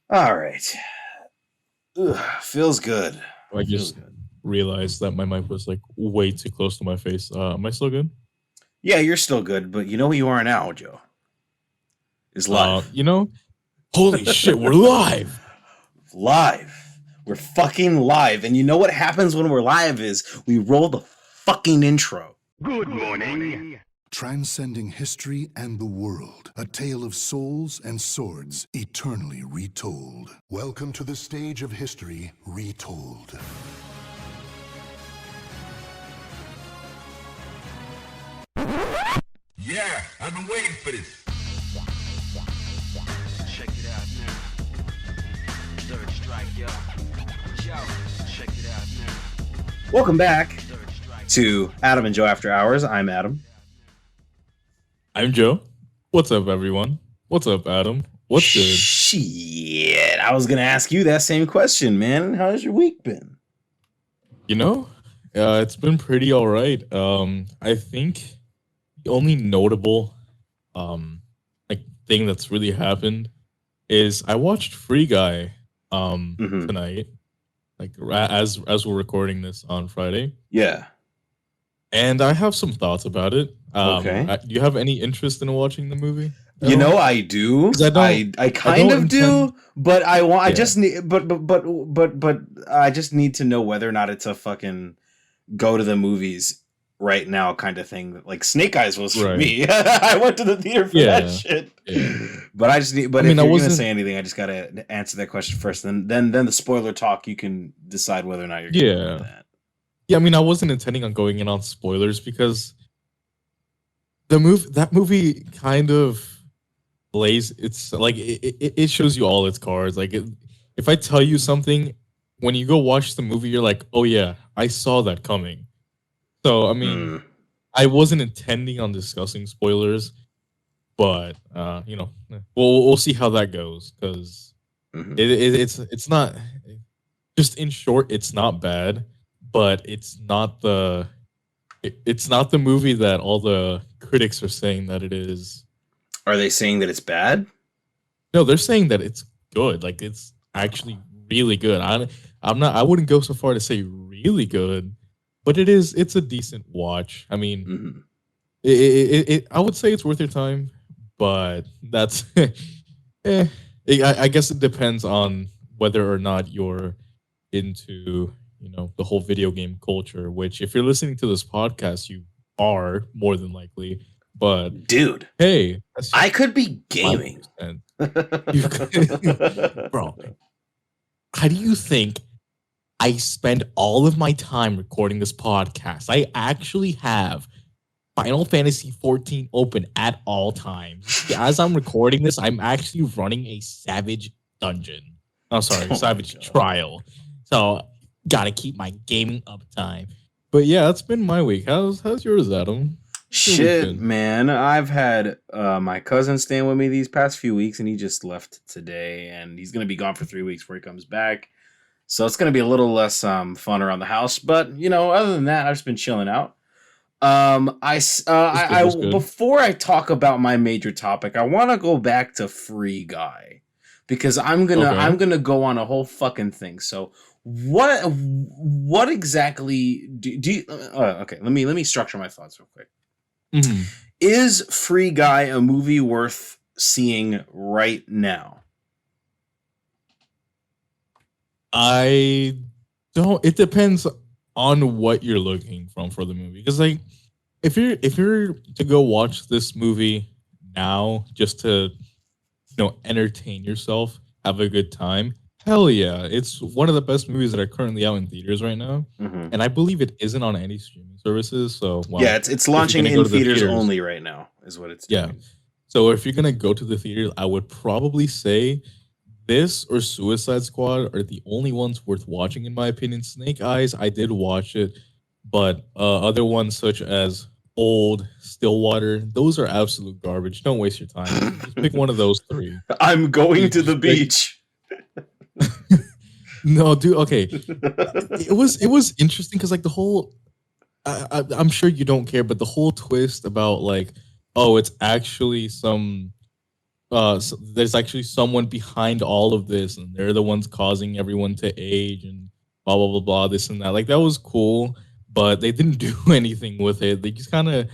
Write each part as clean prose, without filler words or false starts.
All right. Ugh, feels good. I Feels just good. realized that my mic was like way too close to my face. Am I still good? Yeah, you're still good, but you know what you are now, Joe? Is Uh, live. you know, holy shit, we're live. Live. We're fucking live. And you know what happens when we're live is we roll the fucking intro. Good morning. Transcending history and the world, a tale of souls and swords eternally retold. Welcome to the stage of history retold. Yeah, I've been waiting for this. Check it out now. Third strike, yo. Yo, check it out now. Welcome back Third strike. to Adam and Joe After Hours. I'm Adam. I'm Joe. What's up, everyone? What's up, Adam? What's good? Shit. I was going to ask you that same question, man. How's your week been? You know, it's been pretty all right. I think the only notable like thing that's really happened is I watched Free Guy Mhm. tonight, like as we're recording this on Friday, Yeah. and I have some thoughts about it. Okay. Do you have any interest in watching the movie? at You all? know, I do. 'Cause I kind don't of do, but I want. I Yeah. just need. But I just need to know whether or not it's a fucking go to the movies right now kind of thing. Like Snake Eyes was for Right. me. I went to the theater for that Yeah. shit. Yeah. But I just need. But I mean, if I you're gonna wasn't- say anything, I just gotta answer that question first. Then the spoiler talk. You can decide whether or not you're gonna Yeah. do that. Yeah, I mean, I wasn't intending on going in on spoilers because that movie kind of plays. It's like it shows you all its cards. Like if I tell you something, when you go watch the movie, you're like, oh yeah, I saw that coming. So I mean, I wasn't intending on discussing spoilers, but we'll see how that goes because Mhm. it's not, just in short, it's not bad, but it's not the movie that all the critics are saying that it is. Are they saying that it's bad? No, they're saying that it's good. Like it's actually really good. I wouldn't go so far to say really good, but it's a decent watch. I mean, Mhm. I would say it's worth your time, but that's I guess it depends on whether or not you're into the whole video game culture. Which, if you're listening to this podcast, you are more than likely. But Dude, hey, I could be gaming. 5%. Bro, how do you think I spend all of my time recording this podcast? I actually have Final Fantasy 14 open at all times. As I'm recording this, I'm actually running a Savage dungeon. Oh, sorry, Oh my Savage God. trial. So, gotta keep my gaming uptime. But yeah, that's been my week. How's yours, Adam? Shit, man. I've had my cousin staying with me these past few weeks, and he just left today, and he's gonna be gone for 3 weeks before he comes back. So it's gonna be a little less fun around the house. But other than that, I've just been chilling out. That's good. Before I talk about my major topic, I want to go back to Free Guy because I'm gonna go on a whole fucking thing. So what exactly do you? Okay, let me structure my thoughts real quick. Mhm. Is Free Guy a movie worth seeing right now? I don't. It depends on what you're looking from for the movie. Because like, if you're to go watch this movie now just to entertain yourself, have a good time, hell yeah, it's one of the best movies that are currently out in theaters right now. Mhm. And I believe it isn't on any streaming services. So Yeah, it's launching gonna in go to the theaters theaters- only right now, is what it's Yeah. doing. So if you're gonna go to the theater, I would probably say this or Suicide Squad are the only ones worth watching, in my opinion. Snake Eyes, I did watch it, but other ones such as Old, Stillwater, those are absolute garbage. Don't waste your time. Just pick one of those three. I'm going to the Just pick- beach. No, dude. Okay, it was interesting because like the whole, I'm sure you don't care, but the whole twist about like, oh, it's actually some there's actually someone behind all of this, and they're the ones causing everyone to age and blah blah blah blah this and that. Like that was cool, but they didn't do anything with it. They just kind of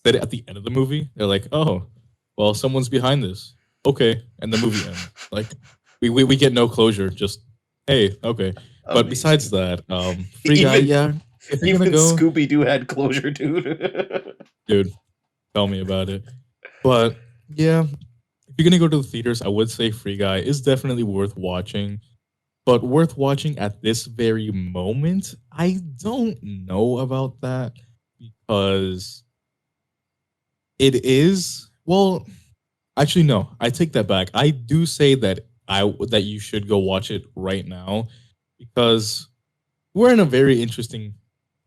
said it at the end of the movie. They're like, oh, well, someone's behind this. Okay, and the movie ends. Like we get no closure. Just hey, okay. But besides that, Free Guy, yeah. If you're Even gonna go, Scooby Doo had closure, dude. dude, tell me about it. But yeah, if you're gonna go to the theaters, I would say Free Guy is definitely worth watching. But worth watching at this very moment, I don't know about that because it is well. Actually, no, I take that back. I do say that that you should go watch it right now because we're in a very interesting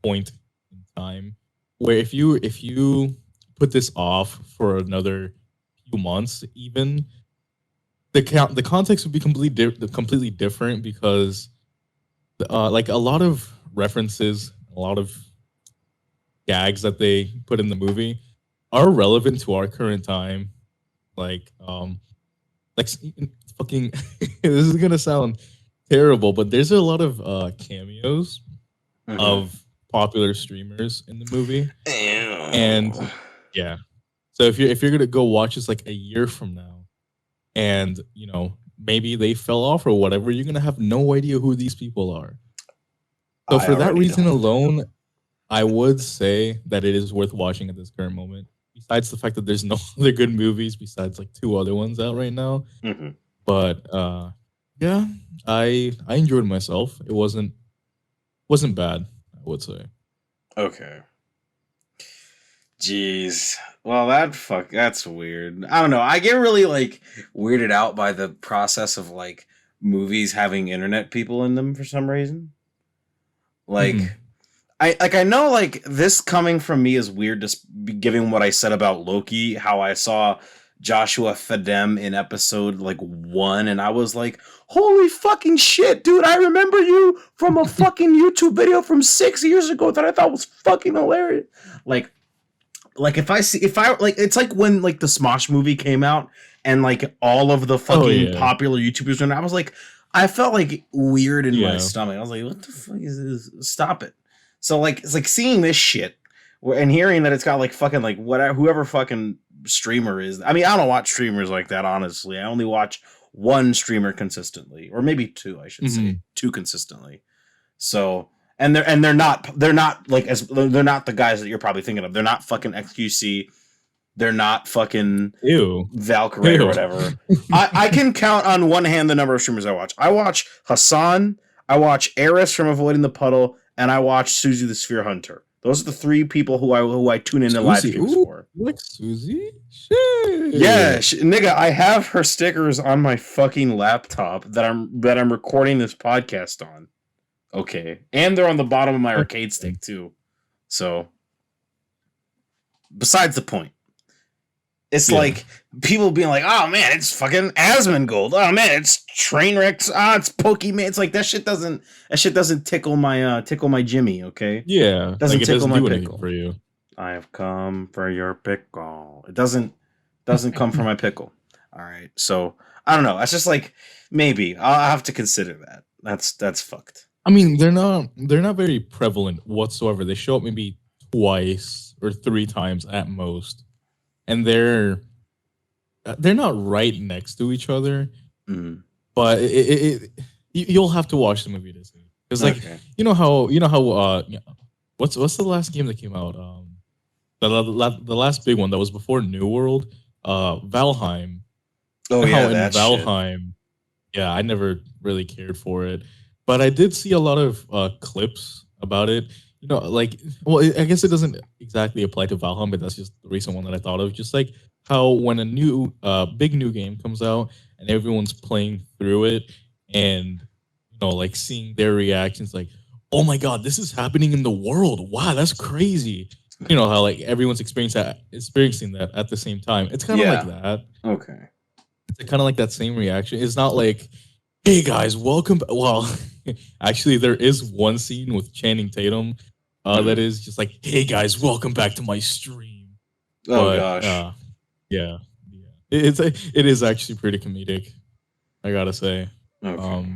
point in time where if you put this off for another few months, even the context would be completely different because like a lot of references, a lot of gags that they put in the movie are relevant to our current time. Like fucking this is gonna sound terrible, but there's a lot of cameos of popular streamers in the movie. And yeah. So if you're gonna go watch this like a year from now and maybe they fell off or whatever, you're gonna have no idea who these people are. So for that reason alone, I would say that it is worth watching at this current moment. Besides the fact that there's no other good movies besides like 2 other ones out right now. But yeah, I enjoyed myself. It wasn't bad, I would say. Okay. Jeez. Well, that's weird. I don't know. I get really like weirded out by the process of like movies having internet people in them for some reason. Like I know like this coming from me is weird, just given what I said about Loki, how I saw Joshua Fadem in episode like 1 and I was like, holy fucking shit, dude, I remember you from a fucking YouTube video from 6 years ago that I thought was fucking hilarious. Like if I like, it's like when like the Smosh movie came out and like all of the fucking popular YouTubers and I was like, I felt like weird in my stomach. I was like, what the fuck is this? Stop it. So like it's like seeing this shit and hearing that it's got like fucking like whatever whoever fucking streamer is. I mean, I don't watch streamers like that, honestly. I only watch one streamer consistently, or maybe 2, I should say, 2 consistently. So and they're not like as they're not the guys that you're probably thinking of. They're not fucking XQC. They're not fucking Valkyrie or whatever. I can count on one hand the number of streamers I watch. I watch Hassan, I watch Eris from Avoiding the Puddle, and I watch Susie the Sphere Hunter. Those are the 3 people who I tune into live streams for. Like Susie? Shit. Yeah, nigga, I have her stickers on my fucking laptop that I'm recording this podcast on. Okay, and they're on the bottom of my arcade stick too. So, besides the point. It's like people being like, "Oh man, it's fucking Asmongold. Oh man, it's Trainwrecks. It's Pokemon." It's like that shit doesn't tickle my Jimmy. Okay, doesn't tickle my pickle for you. I have come for your pickle. It doesn't come for my pickle. All right, so I don't know. It's just like maybe I'll have to consider that. That's fucked. I mean, they're not very prevalent whatsoever. They show up maybe twice or 3 times at most. And they're not right next to each other, but you'll have to watch the movie to see. Because like you know how what's the last game that came out? The last big one that was before New World, Valheim. Oh yeah, that Valheim. Shit. Yeah, I never really cared for it, but I did see a lot of clips about it. Like, well, I guess it doesn't exactly apply to Valheim, but that's just the recent one that I thought of. Just like how when a new, big new game comes out and everyone's playing through it and, like seeing their reactions, like, oh my God, this is happening in the world. Wow, that's crazy. How like everyone's experiencing that at the same time. It's kind of like that. Okay. It's kind of like that same reaction. It's not like, hey guys, welcome. Well, actually, there is one scene with Channing Tatum that is just like, hey guys, welcome back to my stream. Oh gosh. Yeah. it is actually pretty comedic. I gotta say. Okay.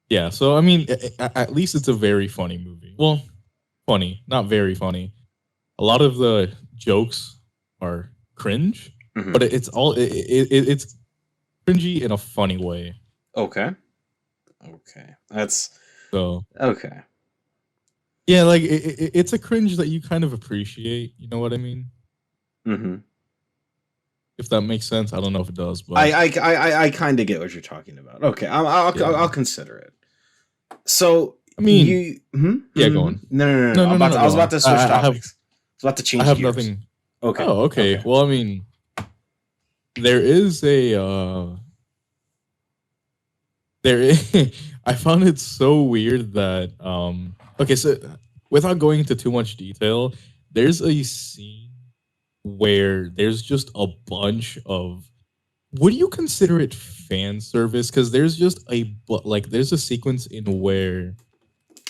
Yeah. So I mean, at least it's a very funny movie. Well, funny, not very funny. A lot of the jokes are cringe, Mhm. but it's cringy in a funny way. Okay. Okay. That's So okay. yeah, like it's a cringe that you kind of appreciate. You know what I mean? Mm-hmm. If that makes sense. I don't know if it does, but I kind of get what you're talking about. Okay, yeah. I'll consider it. So I mean, you, hmm? yeah, go on. No. No, no, no, no. I was Go about on. to switch I have topics. I was about to I change have gears. nothing. Okay. Oh, okay. Okay. Well, I mean, there is a there is, I found it so weird that okay, so without going into too much detail, there's a scene where there's just a bunch of, would you consider it fan service? Because there's just like there's a sequence in where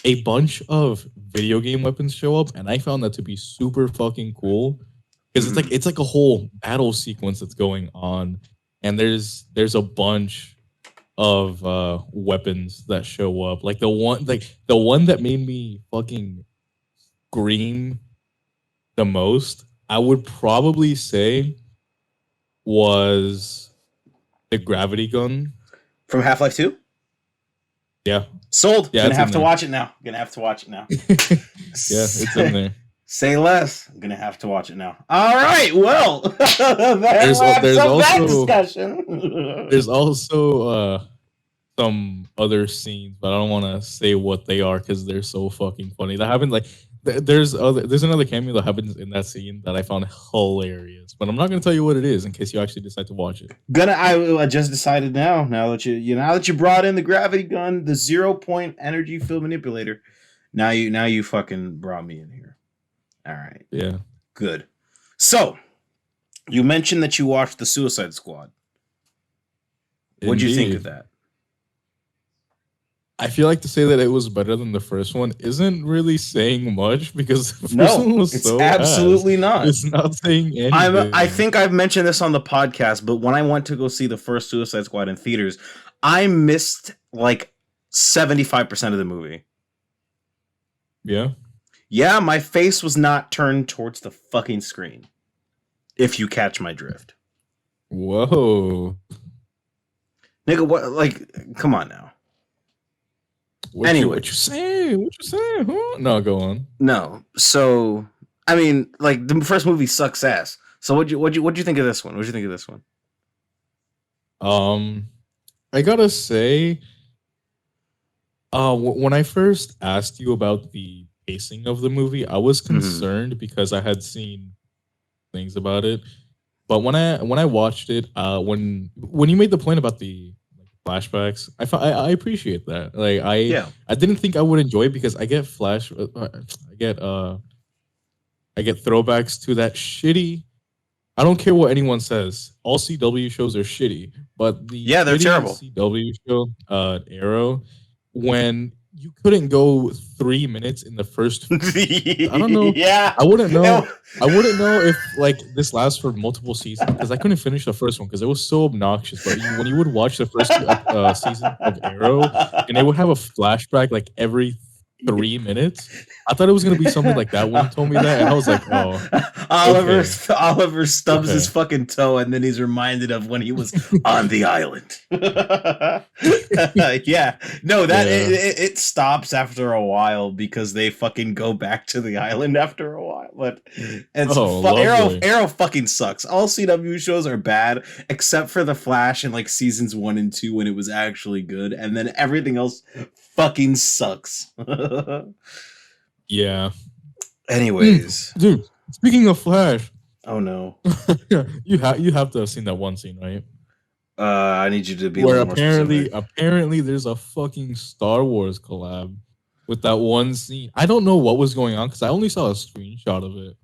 a bunch of video game weapons show up, and I found that to be super fucking cool because Mhm. it's like a whole battle sequence that's going on, and there's a bunch of weapons that show up. Like the one that made me fucking scream the most, I would probably say was the gravity gun. From Half-Life 2? Yeah, Sold. yeah, Gonna it's in have to there. watch it now. Gonna have to watch it now. Yeah, it's in there. Say less. I'm gonna have to watch it now. All right. Well, that There's wraps up that also discussion. there's also some other scenes, but I don't want to say what they are because they're so fucking funny. That happened like there's another cameo that happens in that scene that I found hilarious, but I'm not gonna tell you what it is in case you actually decide to watch it. I just decided now. Now that now that you brought in the gravity gun, the 0 point energy field manipulator. Now you fucking brought me in here. All right. Yeah. Good. So you mentioned that you watched the Suicide Squad. What'd you think of Indeed. that? I feel like to say that it was better than the first one isn't really saying much because the first No, one was it's so absolutely ass. not. It's not saying I anything. think I've mentioned this on the podcast, but when I went to go see the first Suicide Squad in theaters, I missed like 75% of the movie. Yeah. Yeah, my face was not turned towards the fucking screen. If you catch my drift. Whoa. Nigga, what, like, come on now. What Anyway. what you saying? What you saying? Huh? No, go on. No. So, I mean, like, the first movie sucks ass. So what'd you think of this one? What'd you think of this one? I gotta say, when I first asked you about the pacing of the movie, I was concerned because I had seen things about it. But when I watched it, when you made the point about the flashbacks, I appreciate that. Like I didn't think I would enjoy it because I get I get throwbacks to that shitty. I don't care what anyone says. All CW shows are shitty, but the they're terrible. CW show, Arrow, when you couldn't go 3 minutes in the first. I don't know. Yeah, I wouldn't know. I wouldn't know if like this lasts for multiple seasons because I couldn't finish the first one because it was so obnoxious. But when you would watch the first season of Arrow, and they would have a flashback like every 3 minutes, I thought it was gonna be something like that when you told me that, and I was like, oh, Oliver stubs his fucking toe, and then he's reminded of when he was on the island. Yeah, no, it stops after a while because they fucking go back to the island after a while. But it's Arrow fucking sucks. All CW shows are bad except for The Flash in like seasons 1 and 2 when it was actually good, and then everything else fucking sucks. Yeah. Anyways, dude, speaking of Flash, oh no, you have to have seen that one scene, right? I need you to be where a little more specific. apparently there's a fucking Star Wars collab with that one scene. I don't know what was going on because I only saw a screenshot of it.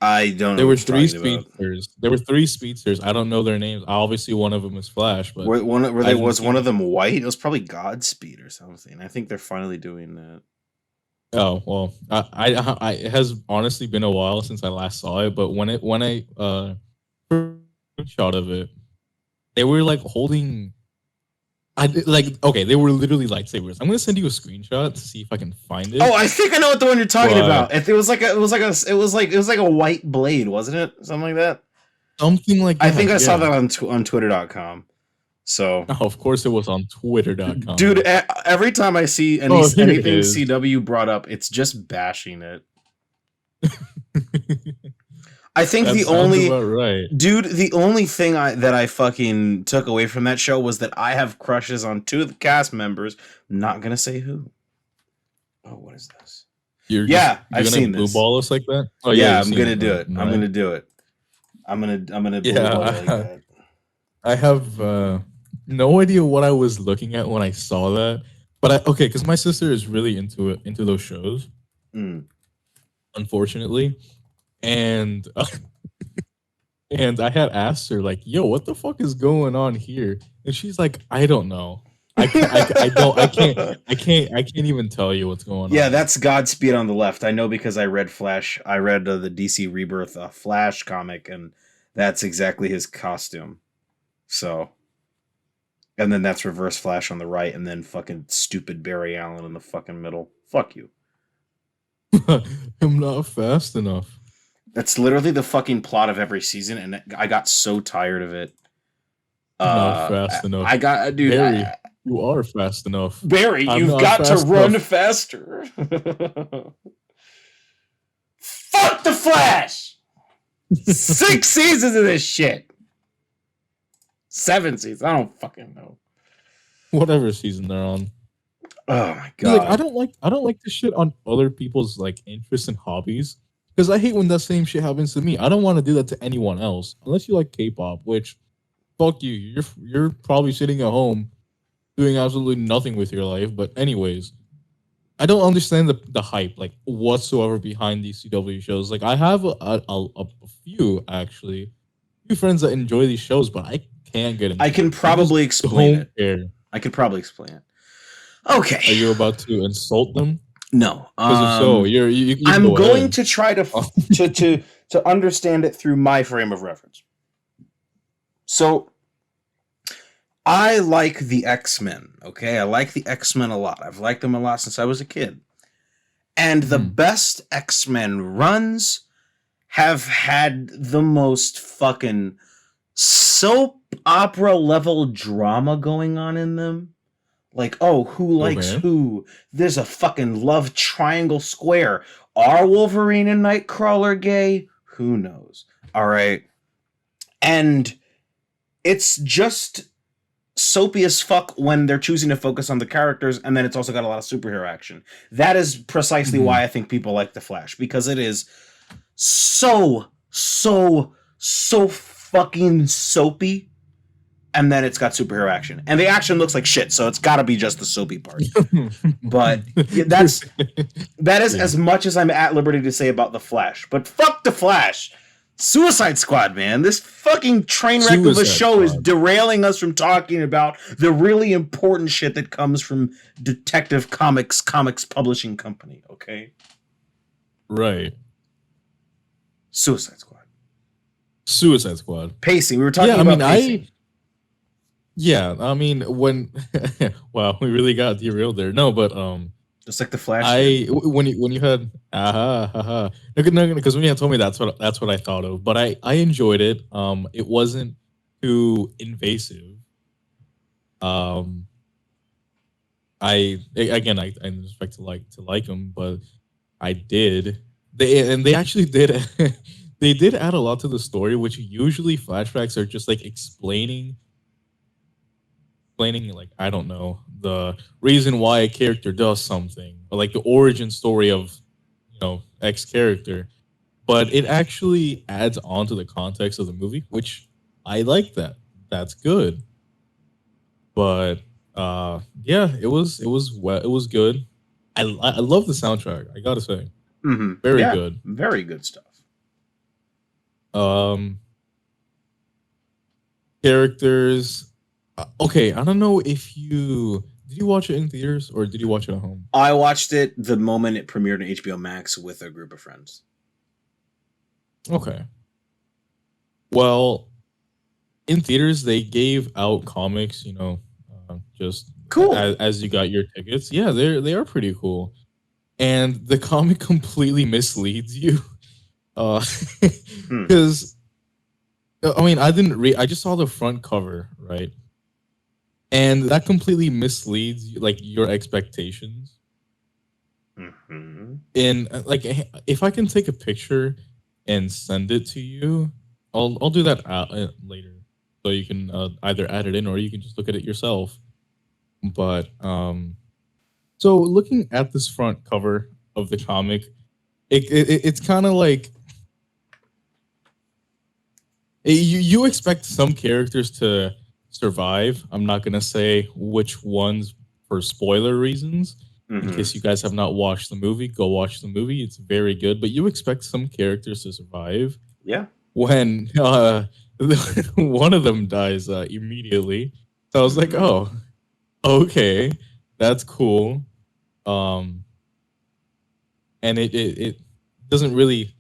I don't know. There were three speedsters. There were three speedsters. I don't know their names. Obviously, one of them is Flash, but was one of them white? It was probably Godspeed or something. I think they're finally doing that. Oh well, I it has honestly been a while since I last saw it. But when I screenshot of it. They were like holding. They were literally lightsabers. I'm gonna send you a screenshot to see if I can find it. Oh, I think I know what the one you're talking about. It was like a white blade, wasn't it? Something like that. Something like that. I think I saw that on Twitter.com. So, oh, of course, it was on Twitter.com. Dude, every time I see anything CW brought up, it's just bashing it. I think the only thing that I fucking took away from that show was that I have crushes on 2 of the cast members. I'm not gonna say who. Oh, what is this? I've seen this. Blue ball us like that? Oh yeah, I'm gonna do it. Right? I'm gonna do it. I'm gonna blue ball like that. I have no idea what I was looking at when I saw that, but because my sister is really into those shows. Unfortunately. And and I had asked her like, "Yo, what the fuck is going on here?" And she's like, "I don't know. I can't even tell you what's going on." Yeah, that's Godspeed on the left. I know because I read Flash. I read the DC Rebirth Flash comic, and that's exactly his costume. So, and then that's Reverse Flash on the right, and then fucking stupid Barry Allen in the fucking middle. Fuck you. I'm not fast enough. That's literally the fucking plot of every season, and I got so tired of it. Not fast enough. I got, dude. Barry, you are fast enough. Barry, you've got to run faster. Fuck the Flash! 6 seasons of this shit. 7 seasons. I don't fucking know. Whatever season they're on. Oh my god! Like, I don't like to shit on other people's like interests and hobbies. Because I hate when that same shit happens to me. I don't want to do that to anyone else. Unless you like K-pop, which, fuck you. You're probably sitting at home doing absolutely nothing with your life. But anyways, I don't understand the hype, like, whatsoever behind these CW shows. Like, I have a few, actually. A few friends that enjoy these shows, but I can't get into I can probably explain it. I could probably explain it. Okay. Are you about to insult them? No. So I'm going to try to understand it through my frame of reference. So I like the X-Men, okay? I like the X-Men a lot. I've liked them a lot since I was a kid. And the best X-Men runs have had the most fucking soap opera level drama going on in them. Like, oh, who likes who? There's a fucking love triangle square. Are Wolverine and Nightcrawler gay? Who knows? All right. And it's just soapy as fuck when they're choosing to focus on the characters, and then it's also got a lot of superhero action. That is precisely why I think people like The Flash, because it is so fucking soapy. And then it's got superhero action. And the action looks like shit, so it's got to be just the soapy part. But that is as much as I'm at liberty to say about The Flash. But fuck The Flash. Suicide Squad, man. This fucking train wreck of a show is derailing us from talking about the really important shit that comes from Detective Comics Publishing Company, okay? Right. Suicide Squad. Pacing. We were talking about pacing. When wow, we really got derailed there. No, but just like the Flash. When you had because when you had told me that's what I thought of. But I enjoyed it. It wasn't too invasive. I expect to like them, but I did. They actually did. They did add a lot to the story, which usually flashbacks are just like explaining like, I don't know, the reason why a character does something, or like the origin story of, X character. But it actually adds on to the context of the movie, which I like that. That's good. But it was good. I love the soundtrack, I gotta say. Very good. Very good stuff. Characters. Okay, I don't know if did you watch it in theaters or did you watch it at home? I watched it the moment it premiered on HBO Max with a group of friends. Okay. Well, in theaters they gave out comics, just Cool. as you got your tickets. Yeah, they are pretty cool, and the comic completely misleads you, because I mean I didn't read. I just saw the front cover, right, and that completely misleads like your expectations. Mm-hmm. And like, if I can take a picture and send it to you, I'll do that later, so you can either add it in or you can just look at it yourself. But so looking at this front cover of the comic, it's kind of like you expect some characters to survive. I'm not gonna say which ones for spoiler reasons. In case you guys have not watched the movie, go watch the movie. It's very good, but you expect some characters to survive. Yeah. When one of them dies immediately, so I was like, "Oh, okay, that's cool." And it doesn't really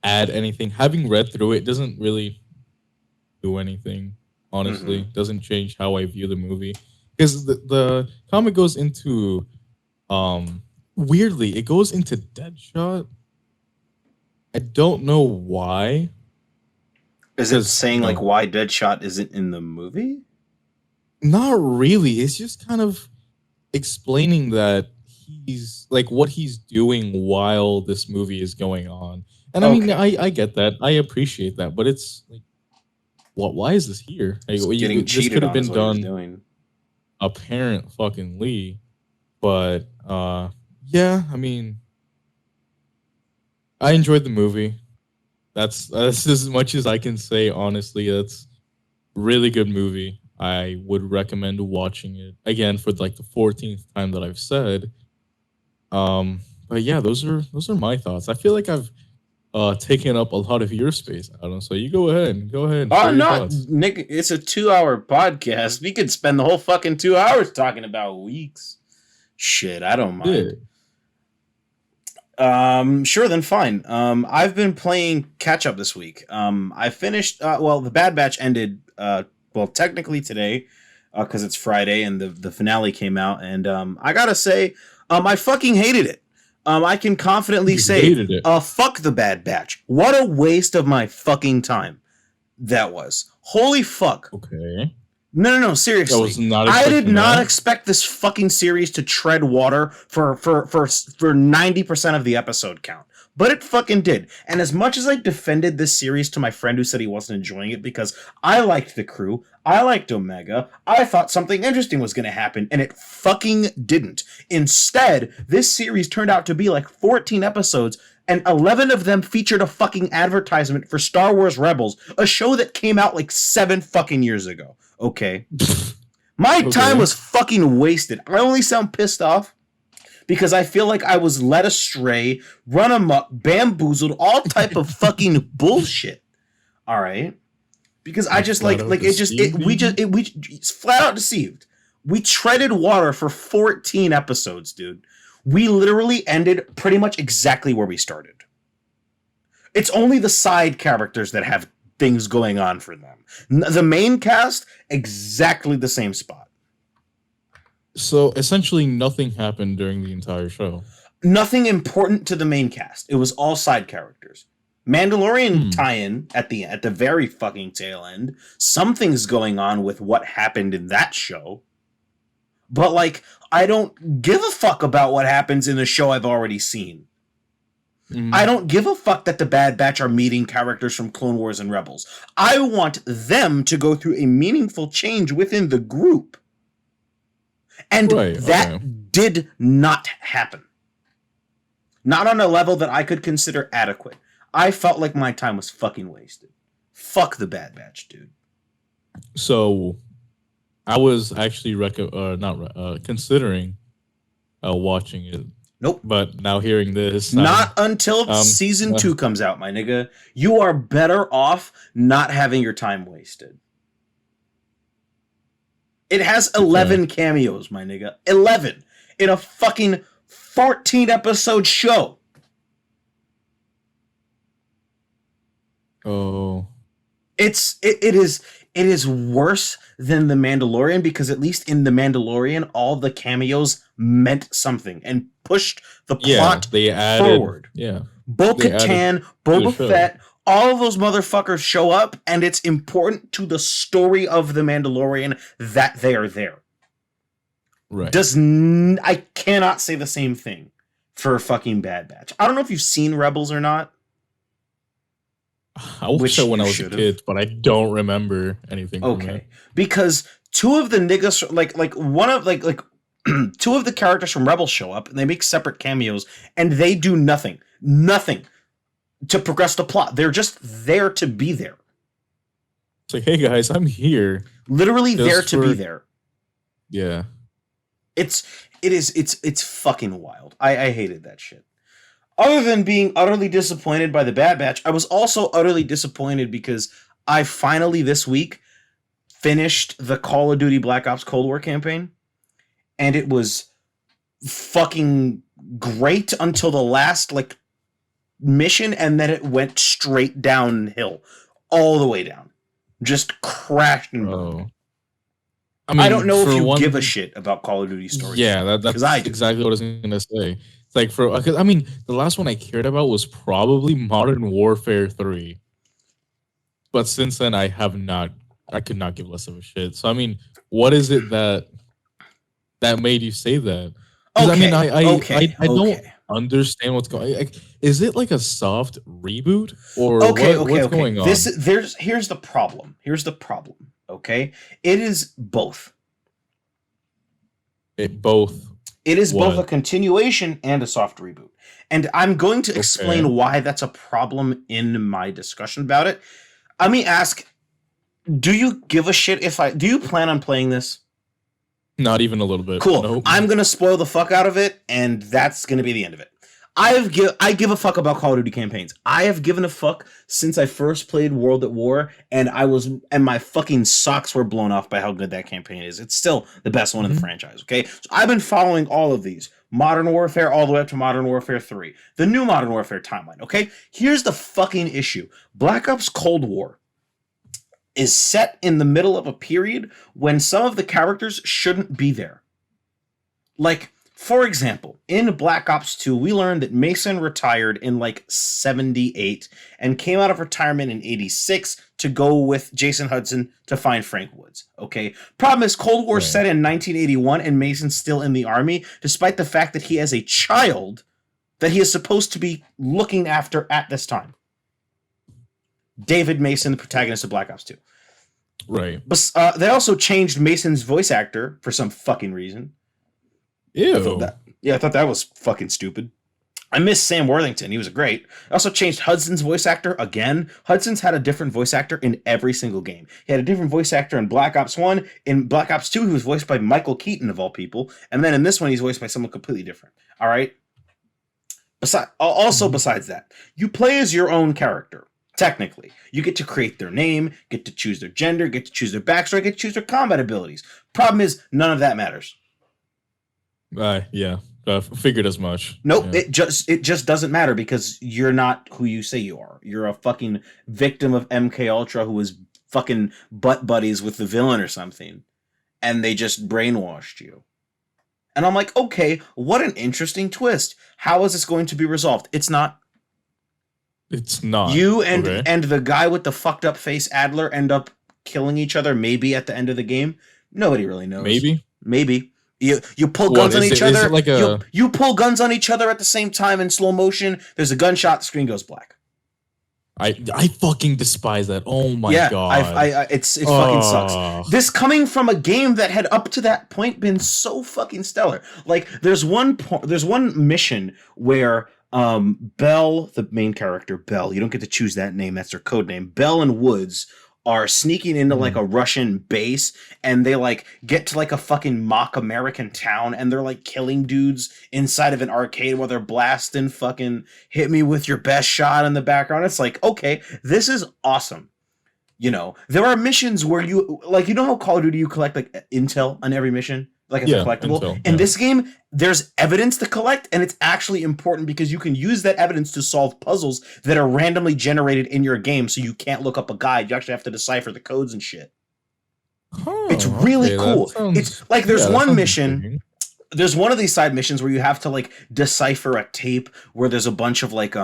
add anything. Having read through it, doesn't really do anything. Honestly, doesn't change how I view the movie, because the comic goes into weirdly, it goes into Deadshot. I don't know why. Is it saying like why Deadshot isn't in the movie? Not really. It's just kind of explaining that he's like what he's doing while this movie is going on. And I mean, I get that. I appreciate that, but it's like, why is this here? Like, this could have been done apparent fucking Lee, but yeah, I mean, I enjoyed the movie. That's as much as I can say. Honestly, that's really good movie. I would recommend watching it again for like the 14th time that I've said. But yeah, those are my thoughts. I feel like I've taken up a lot of your space, Adam. So you go ahead. Oh, no, Nick, it's a 2-hour podcast. We could spend the whole fucking 2 hours talking about Weeks. Shit, I don't mind. Yeah. Sure, then fine. I've been playing catch up this week. I finished. The Bad Batch ended. Technically today, because it's Friday and the finale came out, and I gotta say, I fucking hated it. I can confidently say, fuck the Bad Batch. What a waste of my fucking time that was. Holy fuck. Okay. No, seriously. I did not expect this fucking series to tread water for 90% of the episode count. But it fucking did. And as much as I defended this series to my friend who said he wasn't enjoying it because I liked the crew, I liked Omega, I thought something interesting was going to happen, and it fucking didn't. Instead, this series turned out to be like 14 episodes, and 11 of them featured a fucking advertisement for Star Wars Rebels, a show that came out like 7 fucking years ago. Okay. My time was fucking wasted. I only sound pissed off because I feel like I was led astray, run amok, bamboozled, all type of fucking bullshit. All right, because I just we flat out deceived. We treaded water for 14 episodes, dude. We literally ended pretty much exactly where we started. It's only the side characters that have things going on for them. The main cast, exactly the same spot. So essentially nothing happened during the entire show. Nothing important to the main cast. It was all side characters. Mandalorian tie-in at the very fucking tail end. Something's going on with what happened in that show. But like, I don't give a fuck about what happens in the show I've already seen. I don't give a fuck that the Bad Batch are meeting characters from Clone Wars and Rebels. I want them to go through a meaningful change within the group. And that did not happen. Not on a level that I could consider adequate. I felt like my time was fucking wasted. Fuck the Bad Batch, dude. So, I was actually considering watching it. Nope. But now hearing this... Not until season 2 comes out, my nigga. You are better off not having your time wasted. It has 11 cameos, my nigga. 11 in a fucking 14-episode show. Oh. It it is worse than The Mandalorian because at least in The Mandalorian, all the cameos meant something and pushed the plot they added, forward. Yeah. Bo-Katan, Boba Fett, all of those motherfuckers show up, and it's important to the story of The Mandalorian that they are there. Right. I cannot say the same thing for fucking Bad Batch. I don't know if you've seen Rebels or not. I watched it when I was a kid, but I don't remember anything. Okay, because two of the niggas, two of the characters from Rebels show up, and they make separate cameos, and they do nothing to progress the plot. They're just there to be there. It's like, hey guys, I'm here. Literally there to be there. Yeah. It's fucking wild. I hated that shit. Other than being utterly disappointed by the Bad Batch, I was also utterly disappointed because I finally this week finished the Call of Duty Black Ops Cold War campaign, and it was fucking great until the last mission, and then it went straight downhill, all the way down, just crashed and burned. I mean, I don't know if you give a shit about Call of Duty stories. Yeah, that's exactly what I was gonna say. It's like the last one I cared about was probably Modern Warfare 3. But since then I could not give less of a shit. So I mean, what is it that made you say that? Okay, I don't understand what's going on. Is it like a soft reboot or what's going on? Here's the problem. Okay, it is both. It is both a continuation and a soft reboot. And I'm going to explain why that's a problem in my discussion about it. Let me ask, do you give a shit do you plan on playing this? Not even a little bit. Cool. Nope. I'm going to spoil the fuck out of it, and that's going to be the end of it. I give a fuck about Call of Duty campaigns. I have given a fuck since I first played World at War, and my fucking socks were blown off by how good that campaign is. It's still the best one in the franchise, okay? So I've been following all of these. Modern Warfare all the way up to Modern Warfare 3. The new Modern Warfare timeline, okay? Here's the fucking issue. Black Ops Cold War is set in the middle of a period when some of the characters shouldn't be there. For example, in Black Ops 2, we learned that Mason retired in 78 and came out of retirement in 86 to go with Jason Hudson to find Frank Woods. Okay. Problem is, Cold War set in 1981 and Mason's still in the army, despite the fact that he has a child that he is supposed to be looking after at this time. David Mason, the protagonist of Black Ops 2. Right. But they also changed Mason's voice actor for some fucking reason. Ew. I thought that was fucking stupid. I miss Sam Worthington. He was great. I also changed Hudson's voice actor again. Hudson's had a different voice actor in every single game. He had a different voice actor in Black Ops 1. In Black Ops 2, he was voiced by Michael Keaton, of all people. And then in this one, he's voiced by someone completely different. All right? Besides that, you play as your own character. Technically, you get to create their name, get to choose their gender, get to choose their backstory, get to choose their combat abilities. Problem is, none of that matters. Figured as much. Nope, yeah. It just doesn't matter because you're not who you say you are. You're a fucking victim of MK Ultra who was fucking butt buddies with the villain or something, and they just brainwashed you. And I'm like, okay, what an interesting twist. How is this going to be resolved? It's not. It's not. You and the guy with the fucked up face, Adler, end up killing each other maybe at the end of the game. Nobody really knows. Maybe. You pull guns on each other. You pull guns on each other at the same time in slow motion. There's a gunshot. The screen goes black. I fucking despise that. Oh my god. It fucking sucks. This coming from a game that had up to that point been so fucking stellar. There's one mission where Bell, the main character, Bell, you don't get to choose that name. That's their code name. Bell and Woods are sneaking into a Russian base, and they get to a fucking mock American town, and they're killing dudes inside of an arcade while they're blasting fucking "Hit Me With Your Best Shot" in the background. It's okay, this is awesome. There are missions where you how Call of Duty you collect intel on every mission, a collectible. Intel, in this game, there's evidence to collect, and it's actually important because you can use that evidence to solve puzzles that are randomly generated in your game, so you can't look up a guide. You actually have to decipher the codes and shit. Huh, It's really okay, that cool. sounds. It's like there's Yeah, that one sounds mission. intriguing. There's one of these side missions where you have to like decipher a tape where there's a bunch of like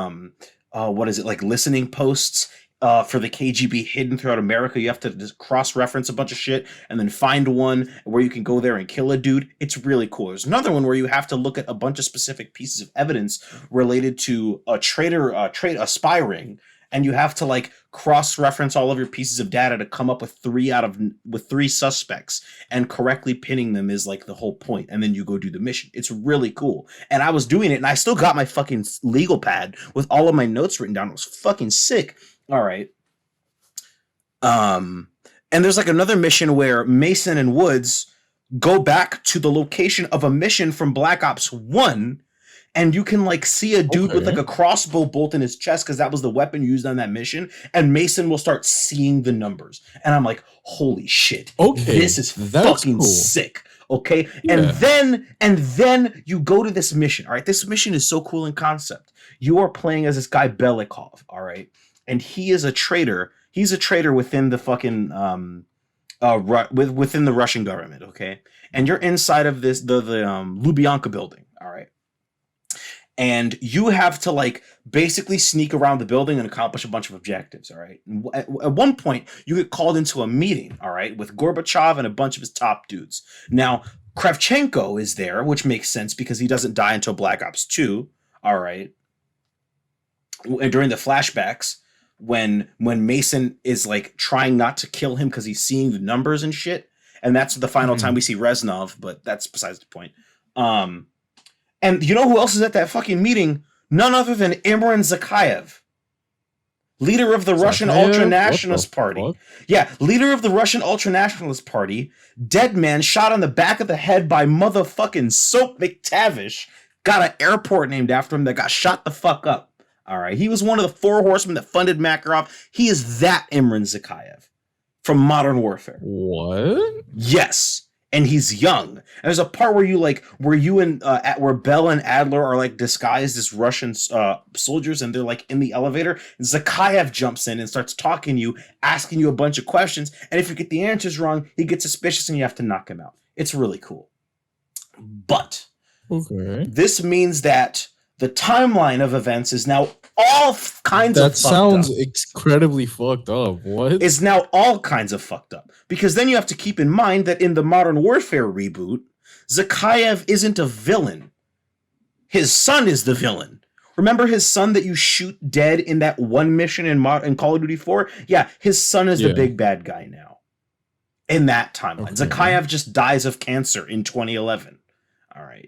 what is it, like listening posts for the KGB hidden throughout America. You have to just cross-reference a bunch of shit and then find one where you can go there and kill a dude. It's really cool. There's another one where you have to look at a bunch of specific pieces of evidence related to a a spy ring, and you have to like cross-reference all of your pieces of data to come up with three suspects, and correctly pinning them is like the whole point, and then you go do the mission. It's really cool. And I was doing it and I still got my fucking legal pad with all of my notes written down. It was fucking sick. All right. And there's like another mission where Mason and Woods go back to the location of a mission from Black Ops 1, and you can like see a dude with like a crossbow bolt in his chest because that was the weapon used on that mission, and Mason will start seeing the numbers. And I'm like, holy shit. Okay, This is fucking cool. sick. Okay. Yeah. And then you go to this mission. All right. This mission is so cool in concept. You are playing as this guy Belikov. All right. And he is a traitor. He's a traitor within the fucking within the Russian government. Okay. And you're inside of the Lubyanka building. All right. And you have to like basically sneak around the building and accomplish a bunch of objectives. All right. And at one point, you get called into a meeting. All right, with Gorbachev and a bunch of his top dudes. Now, Kravchenko is there, which makes sense because he doesn't die until Black Ops 2. All right. And during the flashbacks, when Mason is like trying not to kill him because he's seeing the numbers and shit, and that's the final time we see Reznov. But that's besides the point. And you know who else is at that fucking meeting? None other than Imran Zakayev, leader of the Russian Ultra-Nationalist Party. Fuck? Yeah, leader of the Russian Ultra-Nationalist Party. Dead man shot on the back of the head by motherfucking Soap McTavish. Got an airport named after him that got shot the fuck up. All right, he was one of the 4 horsemen that funded Makarov. He is that Imran Zakayev from Modern Warfare. What? Yes. And he's young. And there's a part where where Bell and Adler are like disguised as Russian soldiers, and they're like in the elevator. And Zakayev jumps in and starts talking to you, asking you a bunch of questions. And if you get the answers wrong, he gets suspicious and you have to knock him out. It's really cool. But this means that the timeline of events is now all kinds of fucked up. That sounds incredibly fucked up. What? It's now all kinds of fucked up. Because then you have to keep in mind that in the Modern Warfare reboot, Zakayev isn't a villain. His son is the villain. Remember his son that you shoot dead in that one mission in Call of Duty 4? Yeah, his son is the big bad guy now. In that timeline. Zakayev just dies of cancer in 2011. All right.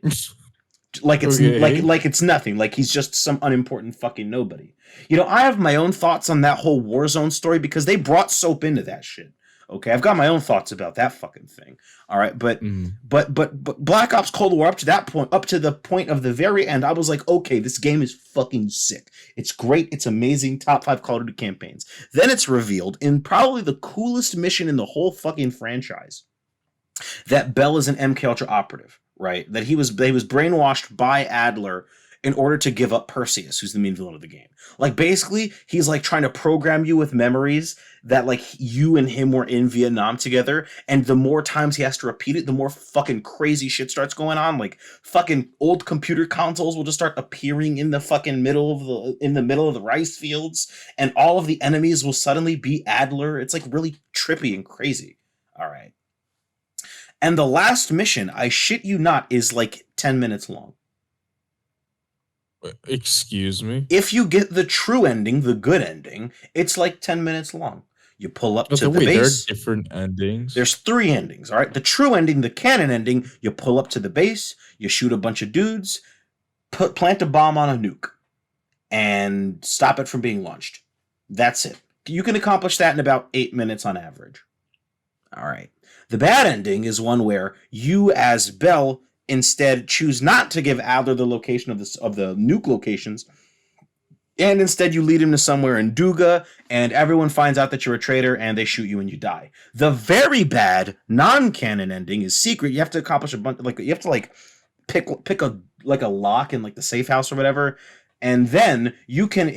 Like it's like it's nothing. Like he's just some unimportant fucking nobody. You know, I have my own thoughts on that whole Warzone story because they brought Soap into that shit. Okay, I've got my own thoughts about that fucking thing. All right, but Black Ops Cold War up to that point, up to the point of the very end, I was like, okay, this game is fucking sick. It's great. It's amazing. Top 5 Call of Duty campaigns. Then it's revealed in probably the coolest mission in the whole fucking franchise that Bell is an MK Ultra operative. Right, that he was brainwashed by Adler in order to give up Perseus, who's the main villain of the game. Like basically, he's like trying to program you with memories that like you and him were in Vietnam together, and the more times he has to repeat it, the more fucking crazy shit starts going on. Like fucking old computer consoles will just start appearing in the fucking middle of the rice fields, and all of the enemies will suddenly be Adler. It's like really trippy and crazy. All right. And the last mission, I shit you not, is like 10 minutes long. Excuse me? If you get the true ending, the good ending, it's like 10 minutes long. You pull up to the base. There are different endings? There's 3 endings, all right? The true ending, the canon ending, you pull up to the base, you shoot a bunch of dudes, plant a bomb on a nuke, and stop it from being launched. That's it. You can accomplish that in about 8 minutes on average. All right. The bad ending is one where you, as Bell, instead choose not to give Adler the location of the nuke locations, and instead you lead him to somewhere in Duga, and everyone finds out that you're a traitor, and they shoot you and you die. The very bad non-canon ending is secret. You have to accomplish a bunch, like you have to like pick a lock in like the safe house or whatever, and then you can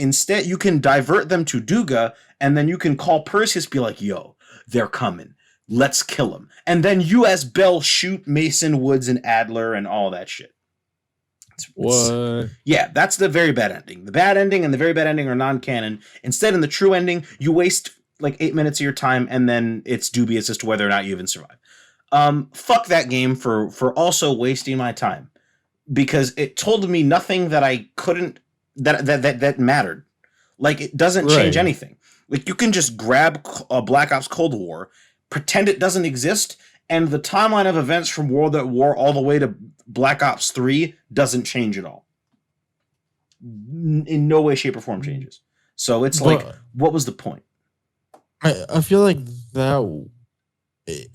divert them to Duga, and then you can call Perseus, be like, yo, they're coming. Let's kill him. And then you as Bell shoot Mason, Woods, and Adler and all that shit. What? Yeah, that's the very bad ending. The bad ending and the very bad ending are non-canon. Instead, in the true ending, you waste like 8 minutes of your time, and then it's dubious as to whether or not you even survive. Fuck that game for also wasting my time, because it told me nothing that I couldn't that mattered. Like, it doesn't change anything. Like, you can just grab Black Ops Cold War, pretend it doesn't exist, and the timeline of events from World at War all the way to Black Ops 3 doesn't change at all. In no way, shape, or form changes. So it's like, what was the point? I feel like that.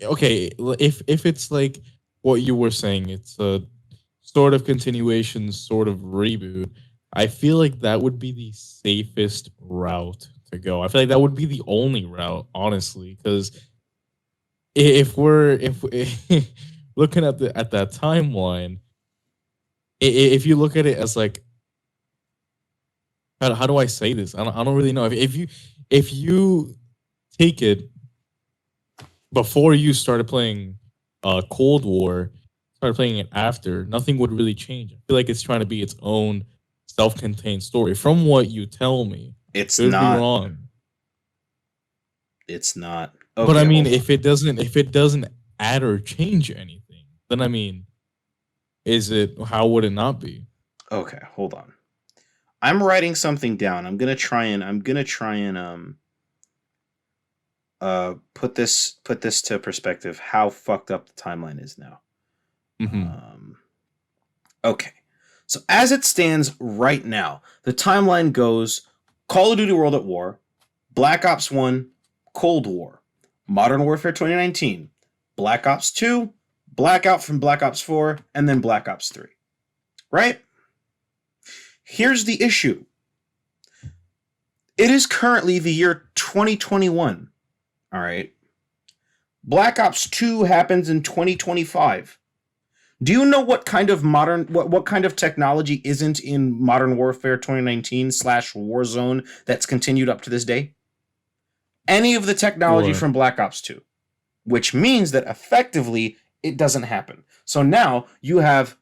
Okay, if it's like what you were saying, it's a sort of continuation, sort of reboot. I feel like that would be the safest route to go. I feel like that would be the only route, honestly, because if we're looking at that timeline, if you look at it as like, how do I say this? I don't really know. If you take it before you started playing Cold War, started playing it after, nothing would really change. I feel like it's trying to be its own self-contained story. From what you tell me, it's could not be wrong. It's not. Okay, but I mean, if it doesn't add or change anything, then I mean, how would it not be? Okay, hold on. I'm writing something down. I'm gonna try and put this to perspective. How fucked up the timeline is now. Mm-hmm. Okay, so as it stands right now, the timeline goes: Call of Duty World at War, Black Ops 1, Cold War, Modern Warfare 2019, Black Ops 2, Blackout from Black Ops 4, and then Black Ops 3. Right? Here's the issue. It is currently the year 2021. All right. Black Ops 2 happens in 2025. Do you know what kind of what kind of technology isn't in Modern Warfare 2019 / Warzone that's continued up to this day? Any of the technology from Black Ops 2, which means that effectively it doesn't happen. So now you have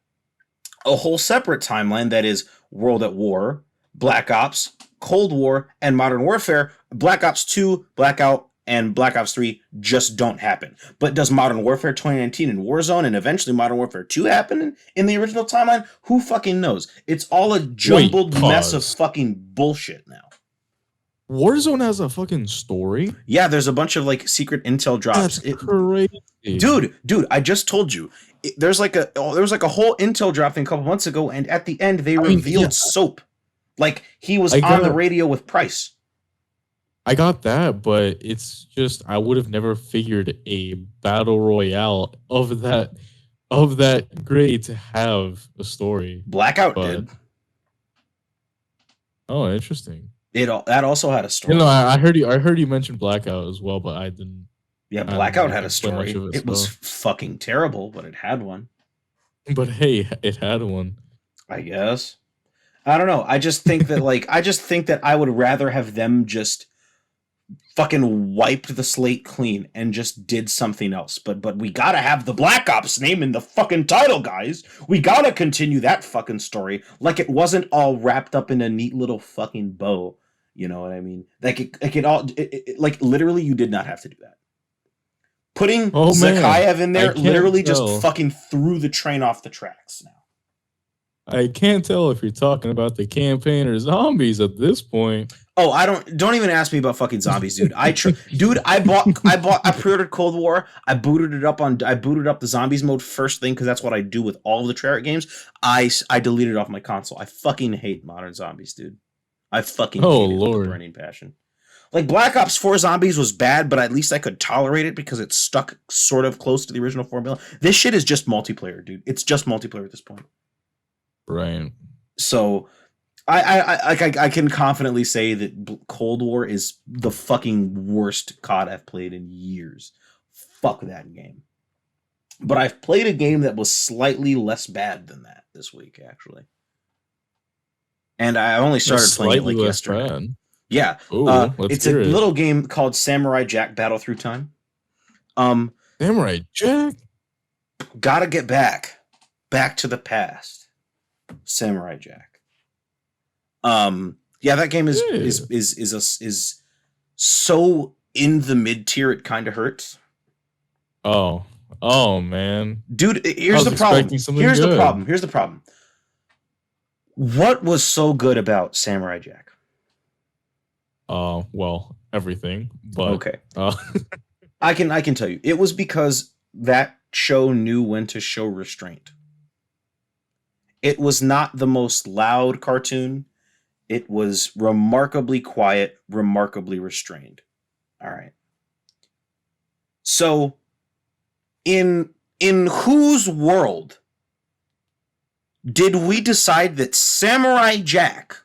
a whole separate timeline that is World at War, Black Ops, Cold War, and Modern Warfare. Black Ops 2, Blackout, and Black Ops 3 just don't happen. But does Modern Warfare 2019 and Warzone and eventually Modern Warfare 2 happen in the original timeline? Who fucking knows? It's all a jumbled mess of fucking bullshit now. Warzone has a fucking story? Yeah, there's a bunch of like secret intel drops. That's crazy. Dude, I just told you. There was like a whole intel drop thing a couple months ago, and at the end they revealed Soap. Like, he was on the radio with Price. I got that, but it's just, I would have never figured a battle royale of that grade to have a story. Blackout did. Oh, interesting. That also had a story. You know, I heard you mention Blackout as well, but I didn't. Yeah, Blackout had a story. It was fucking terrible, but it had one. But hey, it had one. I guess. I don't know. I just think that I would rather have them just fucking wiped the slate clean and just did something else. But we gotta have the Black Ops name in the fucking title, guys. We gotta continue that fucking story like it wasn't all wrapped up in a neat little fucking bow. You know what I mean? Like literally, you did not have to do that. Putting Zakhaev in there literally just fucking threw the train off the tracks now. I can't tell if you're talking about the campaign or zombies at this point. Oh, don't even ask me about fucking zombies, dude. I pre-ordered Cold War. I booted up the zombies mode first thing because that's what I do with all of the Treyarch games. I deleted it off my console. I fucking hate modern zombies, dude. I fucking hate it with a burning passion. Like, Black Ops 4 Zombies was bad, but at least I could tolerate it because it stuck sort of close to the original formula. This shit is just multiplayer, dude. It's just multiplayer at this point. Right. So I can confidently say that Cold War is the fucking worst COD I've played in years. Fuck that game. But I've played a game that was slightly less bad than that this week, actually. And I only started playing it like yesterday. Bad. Yeah. Ooh, it's a little game called Samurai Jack Battle Through Time. Samurai Jack. Gotta get back to the past. Samurai Jack. Yeah, that game is so in the mid tier it kind of hurts. Oh man, dude. Here's the problem. Here's the problem. What was so good about Samurai Jack? Well, everything. But okay, I can tell you, it was because that show knew when to show restraint. It was not the most loud cartoon. It was remarkably quiet, remarkably restrained. All right. So, in whose world did we decide that Samurai Jack,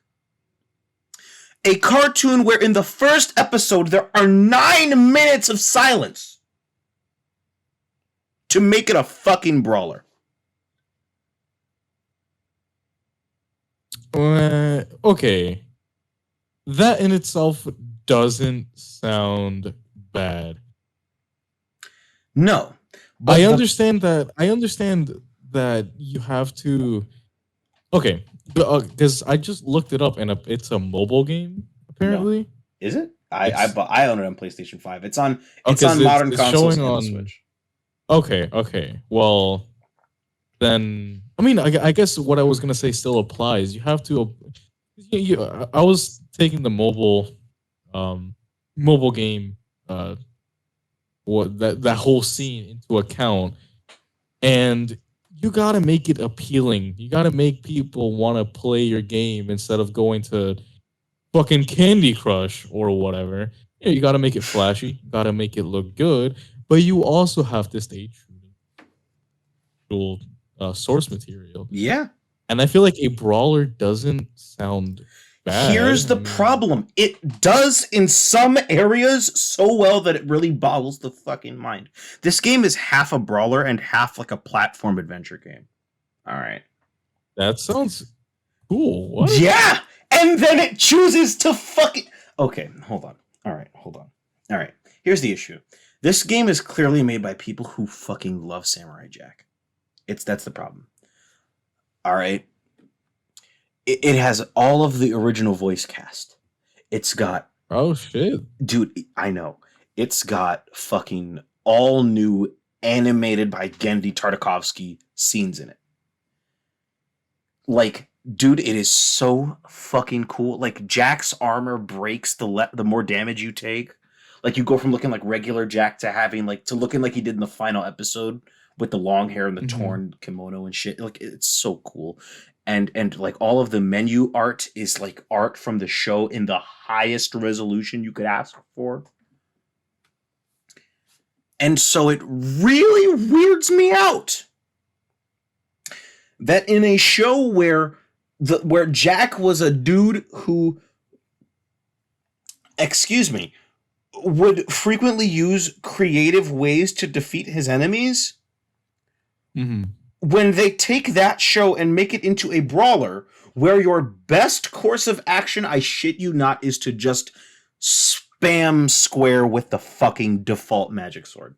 a cartoon where in the first episode there are 9 minutes of silence, to make it a fucking brawler? Okay. That in itself doesn't sound bad. No. I understand that you have to. Okay, because I just looked it up and it's a mobile game apparently. No. Is it? I own it on PlayStation 5. It's on modern consoles and Switch. Okay. Well, then I mean I guess what I was gonna say still applies. You have to. I was taking the mobile game that whole scene into account, and you gotta make it appealing. You gotta make people want to play your game instead of going to fucking Candy Crush or whatever. You gotta make it flashy, gotta make it look good, but you also have to stay true to source material. Yeah, and I feel like a brawler doesn't sound bad. Here's the problem. It does in some areas so well that it really boggles the fucking mind. This game is half a brawler and half like a platform adventure game. All right. That sounds cool. What? Yeah. And then it chooses to fucking... Okay, hold on. All right. Here's the issue. This game is clearly made by people who fucking love Samurai Jack. That's the problem. All right. It has all of the original voice cast. It's got... Oh, shit. Dude, I know. It's got fucking all new animated by Genndy Tartakovsky scenes in it. Like, dude, it is so fucking cool. Like, Jack's armor breaks the more damage you take. Like, you go from looking like regular Jack to looking like he did in the final episode with the long hair and the torn kimono and shit. Like, it's so cool. And like all of the menu art is like art from the show in the highest resolution you could ask for. And so it really weirds me out that in a show where Jack was a dude who, would frequently use creative ways to defeat his enemies. Mm-hmm. When they take that show and make it into a brawler where your best course of action, I shit you not, is to just spam square with the fucking default magic sword.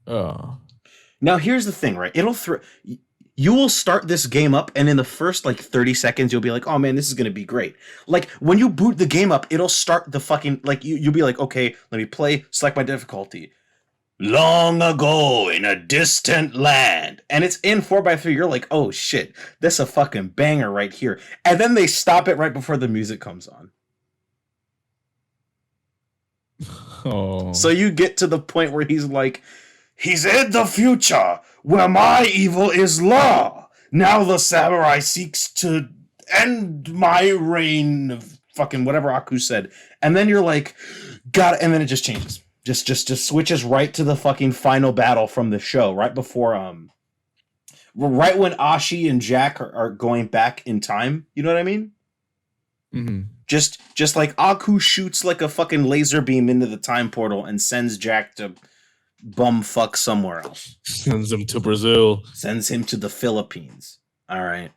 Oh. Now here's the thing, right? You will start this game up and in the first like 30 seconds you'll be like, oh man, this is gonna be great. Like when you boot the game up, it'll start the fucking like you'll be like, okay, let me play, select my difficulty. Long ago in a distant land. And it's in 4x3. You're like, oh shit, that's a fucking banger right here. And then they stop it right before the music comes on. Oh. So you get to the point where he's like, he's in the future where my evil is law. Now the samurai seeks to end my reign of fucking whatever Aku said. And then you're like, God, and then it just changes. Just switches right to the fucking final battle from the show, right before right when Ashi and Jack are going back in time. You know what I mean? Mm-hmm. Just like Aku shoots like a fucking laser beam into the time portal and sends Jack to bumfuck somewhere else. Sends him to Brazil. Sends him to the Philippines. All right.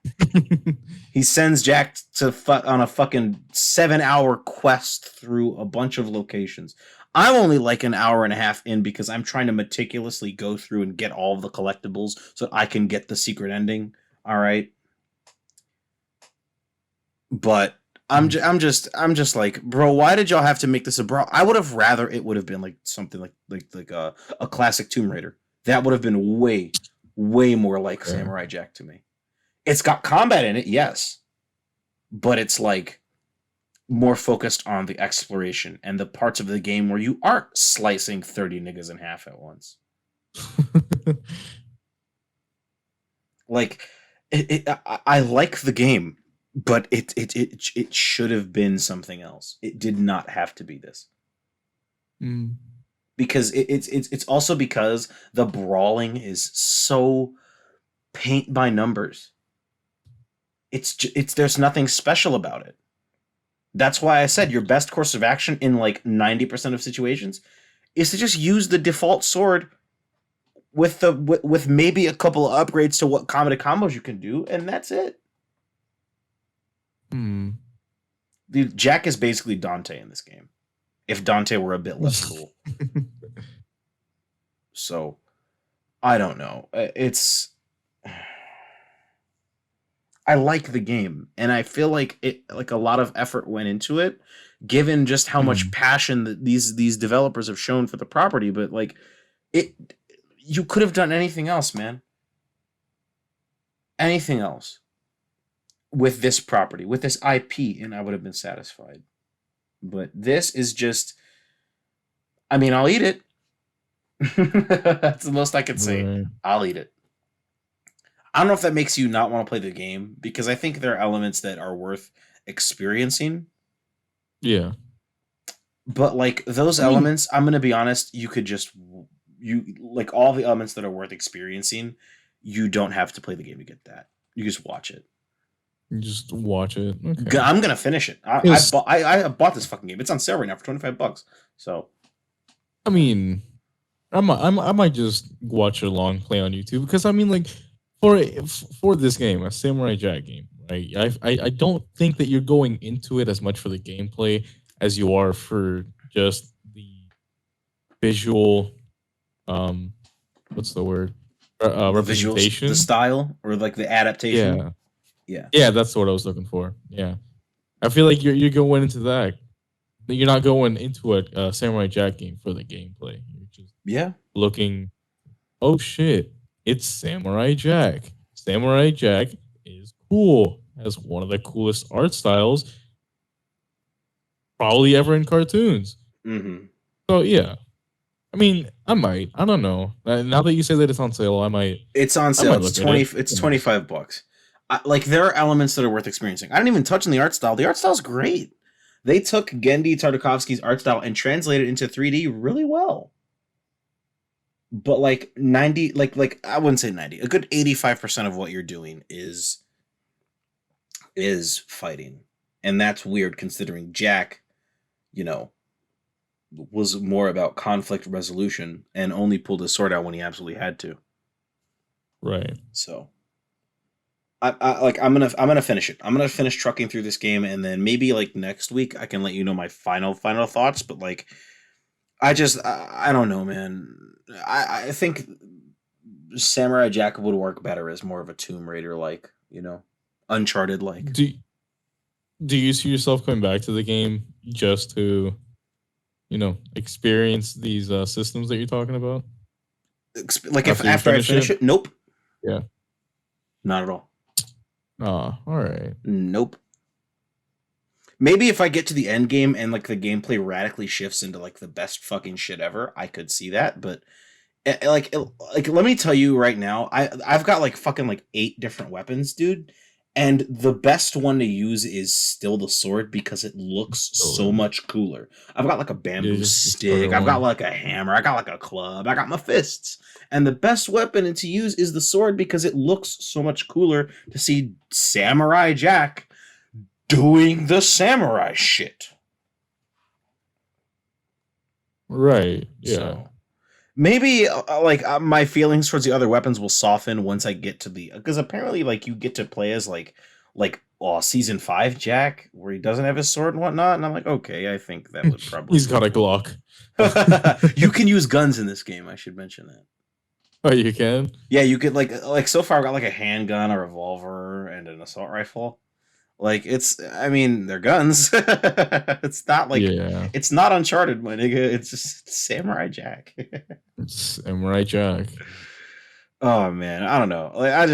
He sends Jack to on a fucking 7-hour quest through a bunch of locations. I'm only like an hour and a half in because I'm trying to meticulously go through and get all of the collectibles so that I can get the secret ending. All right. But I'm just like, bro, why did y'all have to make this a bro? I would have rather it would have been like something like a classic Tomb Raider. That would have been way more like Samurai Jack to me. It's got combat in it, yes, but it's like more focused on the exploration and the parts of the game where you aren't slicing 30 niggas in half at once. Like, I like the game, but it should have been something else. It did not have to be this. Because it's also because the brawling is so paint by numbers. It's there's nothing special about it. That's why I said your best course of action in like 90% of situations is to just use the default sword with maybe a couple of upgrades to what combos you can do, and that's it. Dude, Jack is basically Dante in this game. If Dante were a bit less cool. So, I don't know. I like the game, and I feel like a lot of effort went into it, given just how much passion that these developers have shown for the property. But like, you could have done anything else, man. Anything else with this property, with this IP, and I would have been satisfied. But this is just, I mean, I'll eat it. That's the most I can say. Right. I'll eat it. I don't know if that makes you not want to play the game, because I think there are elements that are worth experiencing. Yeah. But like those elements, I'm going to be honest, you like all the elements that are worth experiencing, you don't have to play the game to get that. You just watch it. You just watch it. Okay. I'm going to finish it. I bought this fucking game. It's on sale right now for $25. So, I mean, I might just watch a long play on YouTube, because I mean, like, for this game, a Samurai Jack game, right? I don't think that you're going into it as much for the gameplay as you are for just the visual, what's the word? Representation, the style, or like the adaptation. Yeah, that's what I was looking for. Yeah, I feel like you're going into that. You're not going into a Samurai Jack game for the gameplay. You're just looking. Oh shit! It's Samurai Jack. Samurai Jack is cool. Has one of the coolest art styles probably ever in cartoons. Mm-hmm. So yeah, I mean, I might. I don't know. Now that you say that it's on sale, I might. It's on sale. It's $25. Like, there are elements that are worth experiencing. I didn't even touch on the art style. The art style's great. They took Gendy Tartakovsky's art style and translated it into 3D really well. But like 90, like I wouldn't say 90. A good 85% of what you're doing is fighting. And that's weird, considering Jack, was more about conflict resolution and only pulled his sword out when he absolutely had to. Right. So I'm gonna finish it. I'm gonna finish trucking through this game, and then maybe like next week I can let you know my final thoughts. But like, I don't know, man. I think Samurai Jack would work better as more of a Tomb Raider, like, Uncharted like. Do you see yourself coming back to the game just to, experience these systems that you're talking about? Like, after I finish it? Nope. Yeah. Not at all. Oh, all right. Nope. Maybe if I get to the end game and like the gameplay radically shifts into like the best fucking shit ever, I could see that. But like let me tell you right now, I've got like fucking like 8 different weapons, dude. And the best one to use is still the sword, because it looks so much cooler. I've got like a bamboo stick. I've got like a hammer. I got like a club. I got my fists. And the best weapon to use is the sword, because it looks so much cooler to see Samurai Jack doing the samurai shit. Right. Yeah. So, maybe my feelings towards the other weapons will soften once I get to because apparently like you get to play as like season 5 Jack, where he doesn't have his sword and whatnot, and I'm like, okay, I think that would probably. He's got a Glock. You can use guns in this game. I should mention that. Oh, you can? Yeah, you could like so far I've got like a handgun, a revolver, and an assault rifle. Like I mean, they're guns. It's not like it's not Uncharted, my nigga. It's just Samurai Jack. Samurai Jack. Oh man, I don't know. Like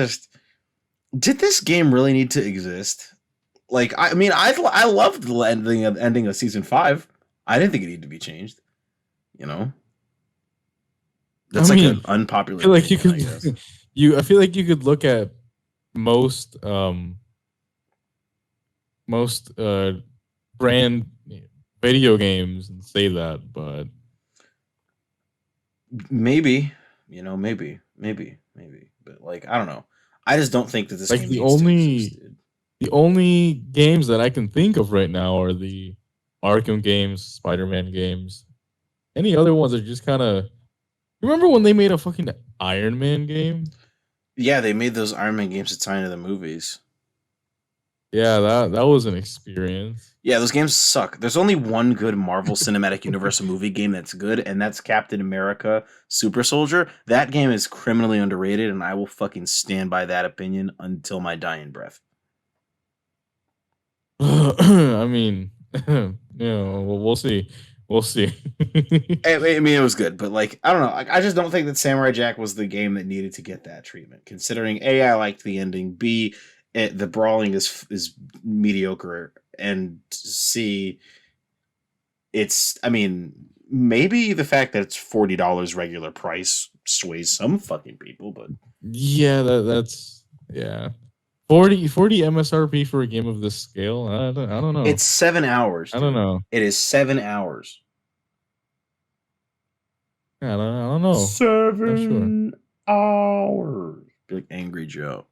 did this game really need to exist? Like I mean, I loved the ending of season 5. I didn't think it needed to be changed. You know. That's an unpopular. I feel like I feel like you could look at most brand video games and say that, but maybe, maybe, but like I don't know. I just don't think that this like game the only games that I can think of right now are the Arkham games, Spider-Man games. Any other ones are just kind of. Remember when they made a fucking Iron Man game? Yeah, they made those Iron Man games to tie into the movies. Yeah, that was an experience. Yeah, those games suck. There's only one good Marvel Cinematic Universe movie game that's good, and that's Captain America Super Soldier. That game is criminally underrated, and I will fucking stand by that opinion until my dying breath. I mean, we'll see. We'll see. I mean, it was good, but like, I don't know. I just don't think that Samurai Jack was the game that needed to get that treatment. Considering A, I liked the ending. B, the brawling is mediocre, and C, I mean, maybe the fact that it's $40 regular price sways some fucking people, but yeah, that's 40 MSRP for a game of this scale. I don't know. It's 7 hours. Dude. I don't know. It is 7 hours. I don't know. 7 hours. Big Angry Joe.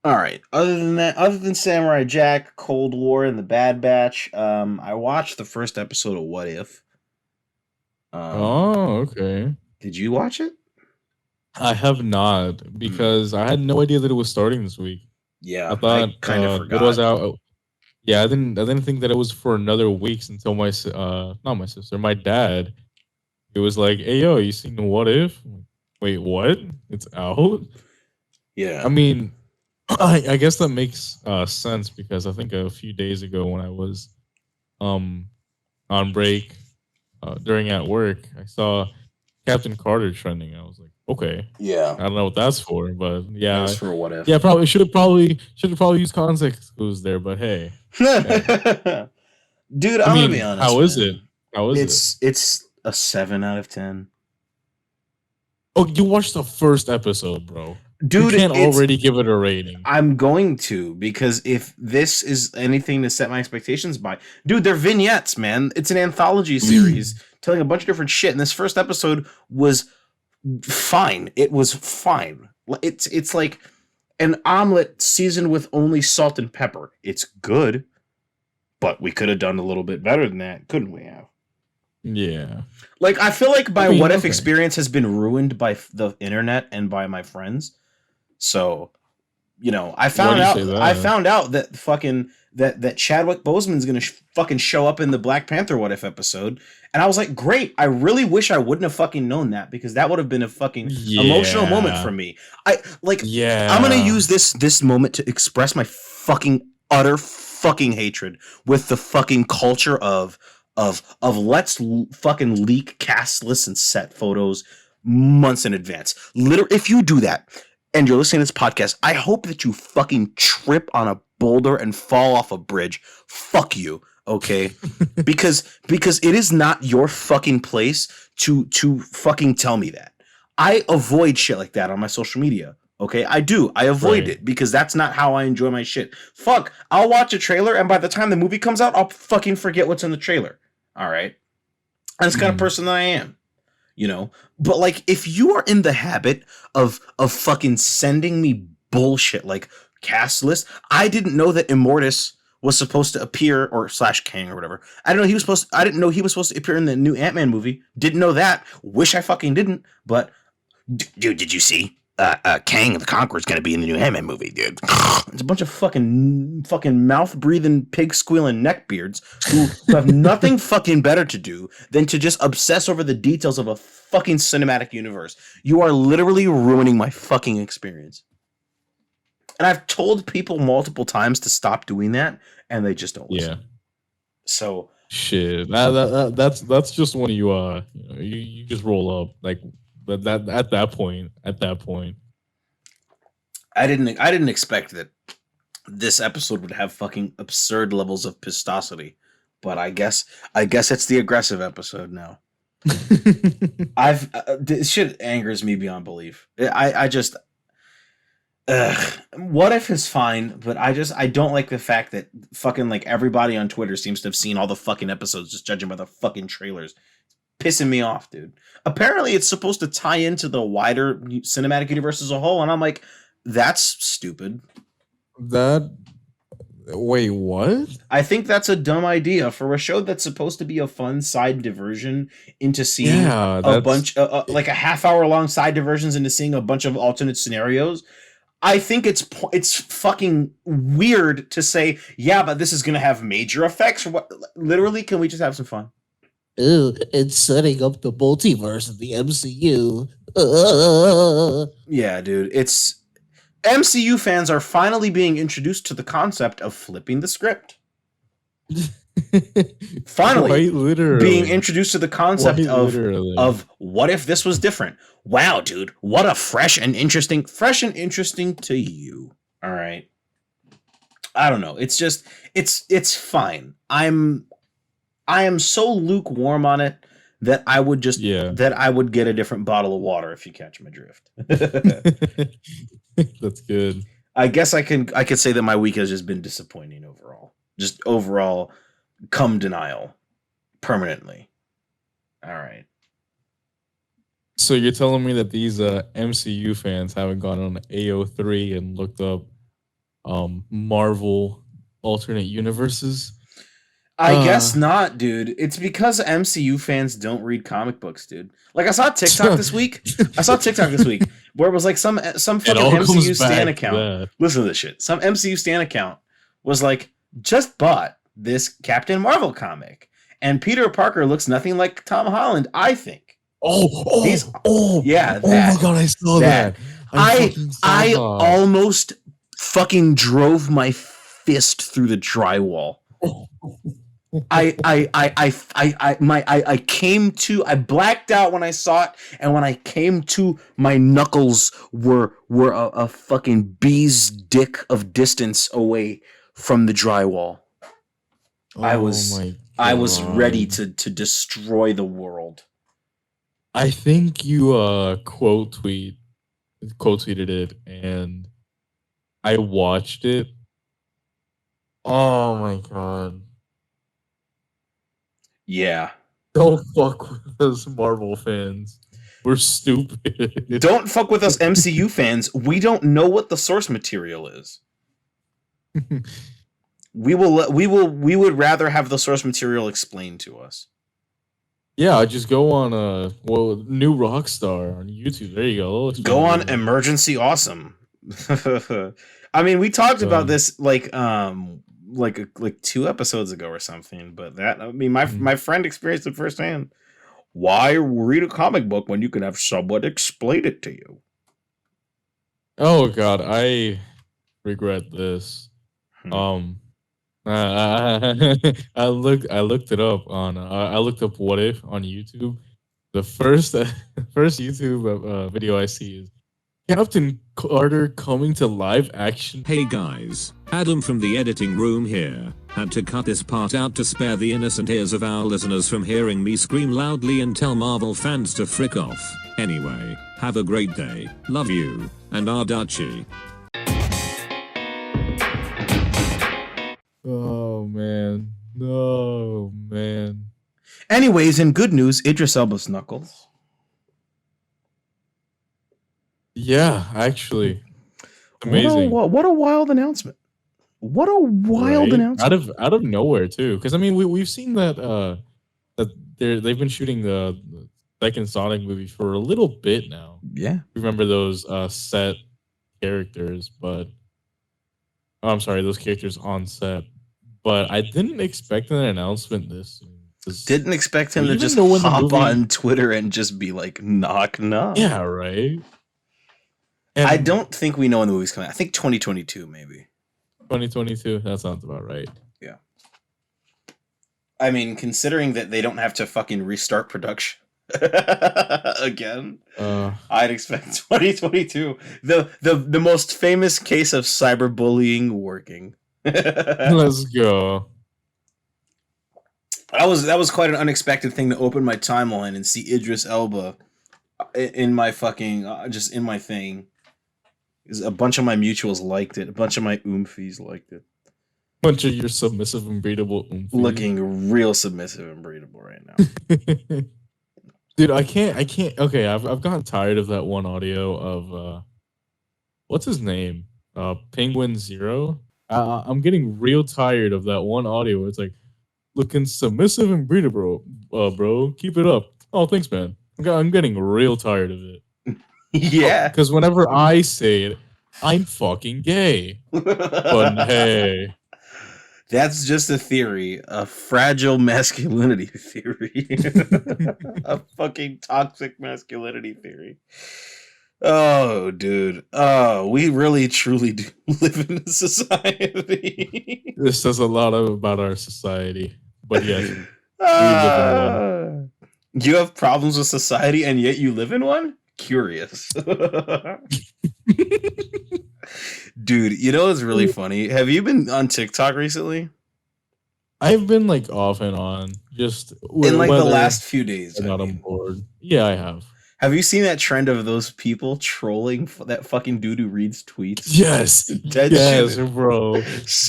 All right. Other than Samurai Jack, Cold War, and the Bad Batch, I watched the first episode of What If. Okay. Did you watch it? I have not, because I had no idea that it was starting this week. Yeah, I thought kind of forgot. It was out. Yeah, I didn't think that it was for another weeks until not my sister, my dad. It was like, "Hey yo, you seen What If?" Wait, what? It's out? Yeah. I mean, I guess that makes sense, because I think a few days ago when I was on break during at work, I saw Captain Carter trending. I was like, okay, yeah, I don't know what that's for, but yeah, that's for What If. Yeah, probably should have used context clues there, but hey, dude, I'm gonna be honest. How is it? How is it? It's a 7 out of 10. Oh, you watched the first episode, bro. Dude, you can't already give it a rating. I'm going to, because if this is anything to set my expectations by, dude, they're vignettes, man. It's an anthology series telling a bunch of different shit, and this first episode was fine. It was fine. It's like an omelet seasoned with only salt and pepper. It's good, but we could have done a little bit better than that, couldn't we have? Yeah. Like, I feel like my What If experience has been ruined by the internet and by my friends. So, I found out that fucking that Chadwick Boseman's gonna fucking show up in the Black Panther What If episode, and I was like, great. I really wish I wouldn't have fucking known that, because that would have been a fucking emotional moment for me. I'm gonna use this moment to express my fucking utter fucking hatred with the fucking culture of let's fucking leak cast lists and set photos months in advance. Literally, if you do that and you're listening to this podcast, I hope that you fucking trip on a boulder and fall off a bridge. Fuck you, okay? because it is not your fucking place to fucking tell me that. I avoid shit like that on my social media. Okay, I do. I avoid it, because that's not how I enjoy my shit. Fuck, I'll watch a trailer, and by the time the movie comes out, I'll fucking forget what's in the trailer. All right? That's the kind of person that I am. But like, if you are in the habit of fucking sending me bullshit like cast list, I didn't know that Immortus was supposed to appear, or /Kang or whatever. I didn't know he was supposed to appear in the new Ant-Man movie. Didn't know that. Wish I fucking didn't. But dude, did you see? Kang the Conqueror's gonna be in the new Ant-Man movie, dude. It's a bunch of fucking mouth breathing, pig squealing neckbeards who have nothing fucking better to do than to just obsess over the details of a fucking cinematic universe. You are literally ruining my fucking experience. And I've told people multiple times to stop doing that, and they just don't listen. Yeah. So shit, that's just when you just roll up like. But at that point, I didn't expect that this episode would have fucking absurd levels of pistocity, but I guess it's the aggressive episode now. This shit angers me beyond belief. I just what if is fine, but I don't like the fact that fucking like everybody on Twitter seems to have seen all the fucking episodes just judging by the fucking trailers. Pissing me off, dude. Apparently it's supposed to tie into the wider cinematic universe as a whole, and I'm like, that's stupid. Wait, what? I think that's a dumb idea for a show that's supposed to be a fun side diversion into seeing a bunch like a half-hour long side diversions into seeing a bunch of alternate scenarios. I think it's fucking weird to say, yeah, but this is going to have major effects. Or what? Literally, can we just have some fun? Ooh, it's setting up the multiverse of the MCU. Yeah, dude. It's MCU fans are finally being introduced to the concept of flipping the script. Finally, being introduced to the concept of what if this was different? Wow, dude, what a fresh and interesting to you. All right. I don't know. It's just it's fine. I am so lukewarm on it that I would just that I would get a different bottle of water if you catch my drift. That's good. I guess I could say that my week has just been disappointing overall. Just overall cum denial permanently. All right. So you're telling me that these MCU fans haven't gone on AO3 and looked up Marvel alternate universes? I guess not, dude. It's because MCU fans don't read comic books, dude. Like I saw TikTok this week. Where it was like some fucking MCU stan account. Listen to this shit. Some MCU stan account was like, just bought this Captain Marvel comic, and Peter Parker looks nothing like Tom Holland. I think. Yeah. Oh my god, I saw that. I almost fucking drove my fist through the drywall. I blacked out when I saw it, and when I came to, my knuckles were a fucking bee's dick of distance away from the drywall. I was ready to destroy the world. I think you quote tweeted it, and I watched it. Oh my god. Yeah. Don't fuck with us Marvel fans. We're stupid. Don't fuck with us MCU fans. We don't know what the source material is. We would rather have the source material explained to us. Yeah, just go on New Rockstar on YouTube. There you go. Go on Emergency Awesome. I mean, we talked about this like 2 episodes ago or something, but my friend experienced it firsthand. Why read a comic book when you can have someone explain it to you? Oh god, I regret this. I looked it up on I looked up What If on YouTube. The first YouTube video I see is Captain Carter coming to live action. Hey guys, Adam from the editing room here. Had to cut this part out to spare the innocent ears of our listeners from hearing me scream loudly and tell Marvel fans to frick off. Anyway, have a great day. Love you, and Ardachi. Oh man. No man. Anyways, in good news, Idris Elba's Knuckles. Yeah, actually. Amazing. What a wild announcement. What a wild announcement. Out of nowhere too. Because I mean we've seen that they've been shooting the second Sonic movie for a little bit now. Yeah. remember those set characters, but I'm sorry, those characters on set. But I didn't expect an announcement this soon. 'Cause Didn't expect do him we to even just know when the hop movie? on Twitter and just be like, knock, knock. Yeah, right. I And don't think we know when the movie's coming out. I think 2022, maybe. 2022. That sounds about right. Yeah. I mean, considering that they don't have to fucking restart production again, I'd expect 2022. The most famous case of cyberbullying working. Let's go. That was quite an unexpected thing to open my timeline and see Idris Elba in my fucking just in my thing. A bunch of my mutuals liked it. A bunch of my oomfies liked it. Bunch of your submissive and breedable Looking real submissive and breedable right now. Dude, I can't. Okay, I've gotten tired of that one audio of what's his name? Penguin Zero. I'm getting real tired of that one audio where it's like, looking submissive and breedable, bro. Keep it up. Oh, thanks, man. I'm getting real tired of it. Yeah. Because whenever I say it, I'm fucking gay. But hey. That's just a theory, a fragile masculinity theory, a fucking toxic masculinity theory. Oh, dude. Oh, we really truly do live in a society. This says a lot about our society. But yes, you have problems with society and yet you live in one? Curious. Dude, you know what's really funny? Have you been on TikTok recently? I've been like off and on, just in like the last few days. I'm not on board. Yeah, I have. Have you seen that trend of those people trolling that fucking dude who reads tweets? Yes, yes, shit. Bro.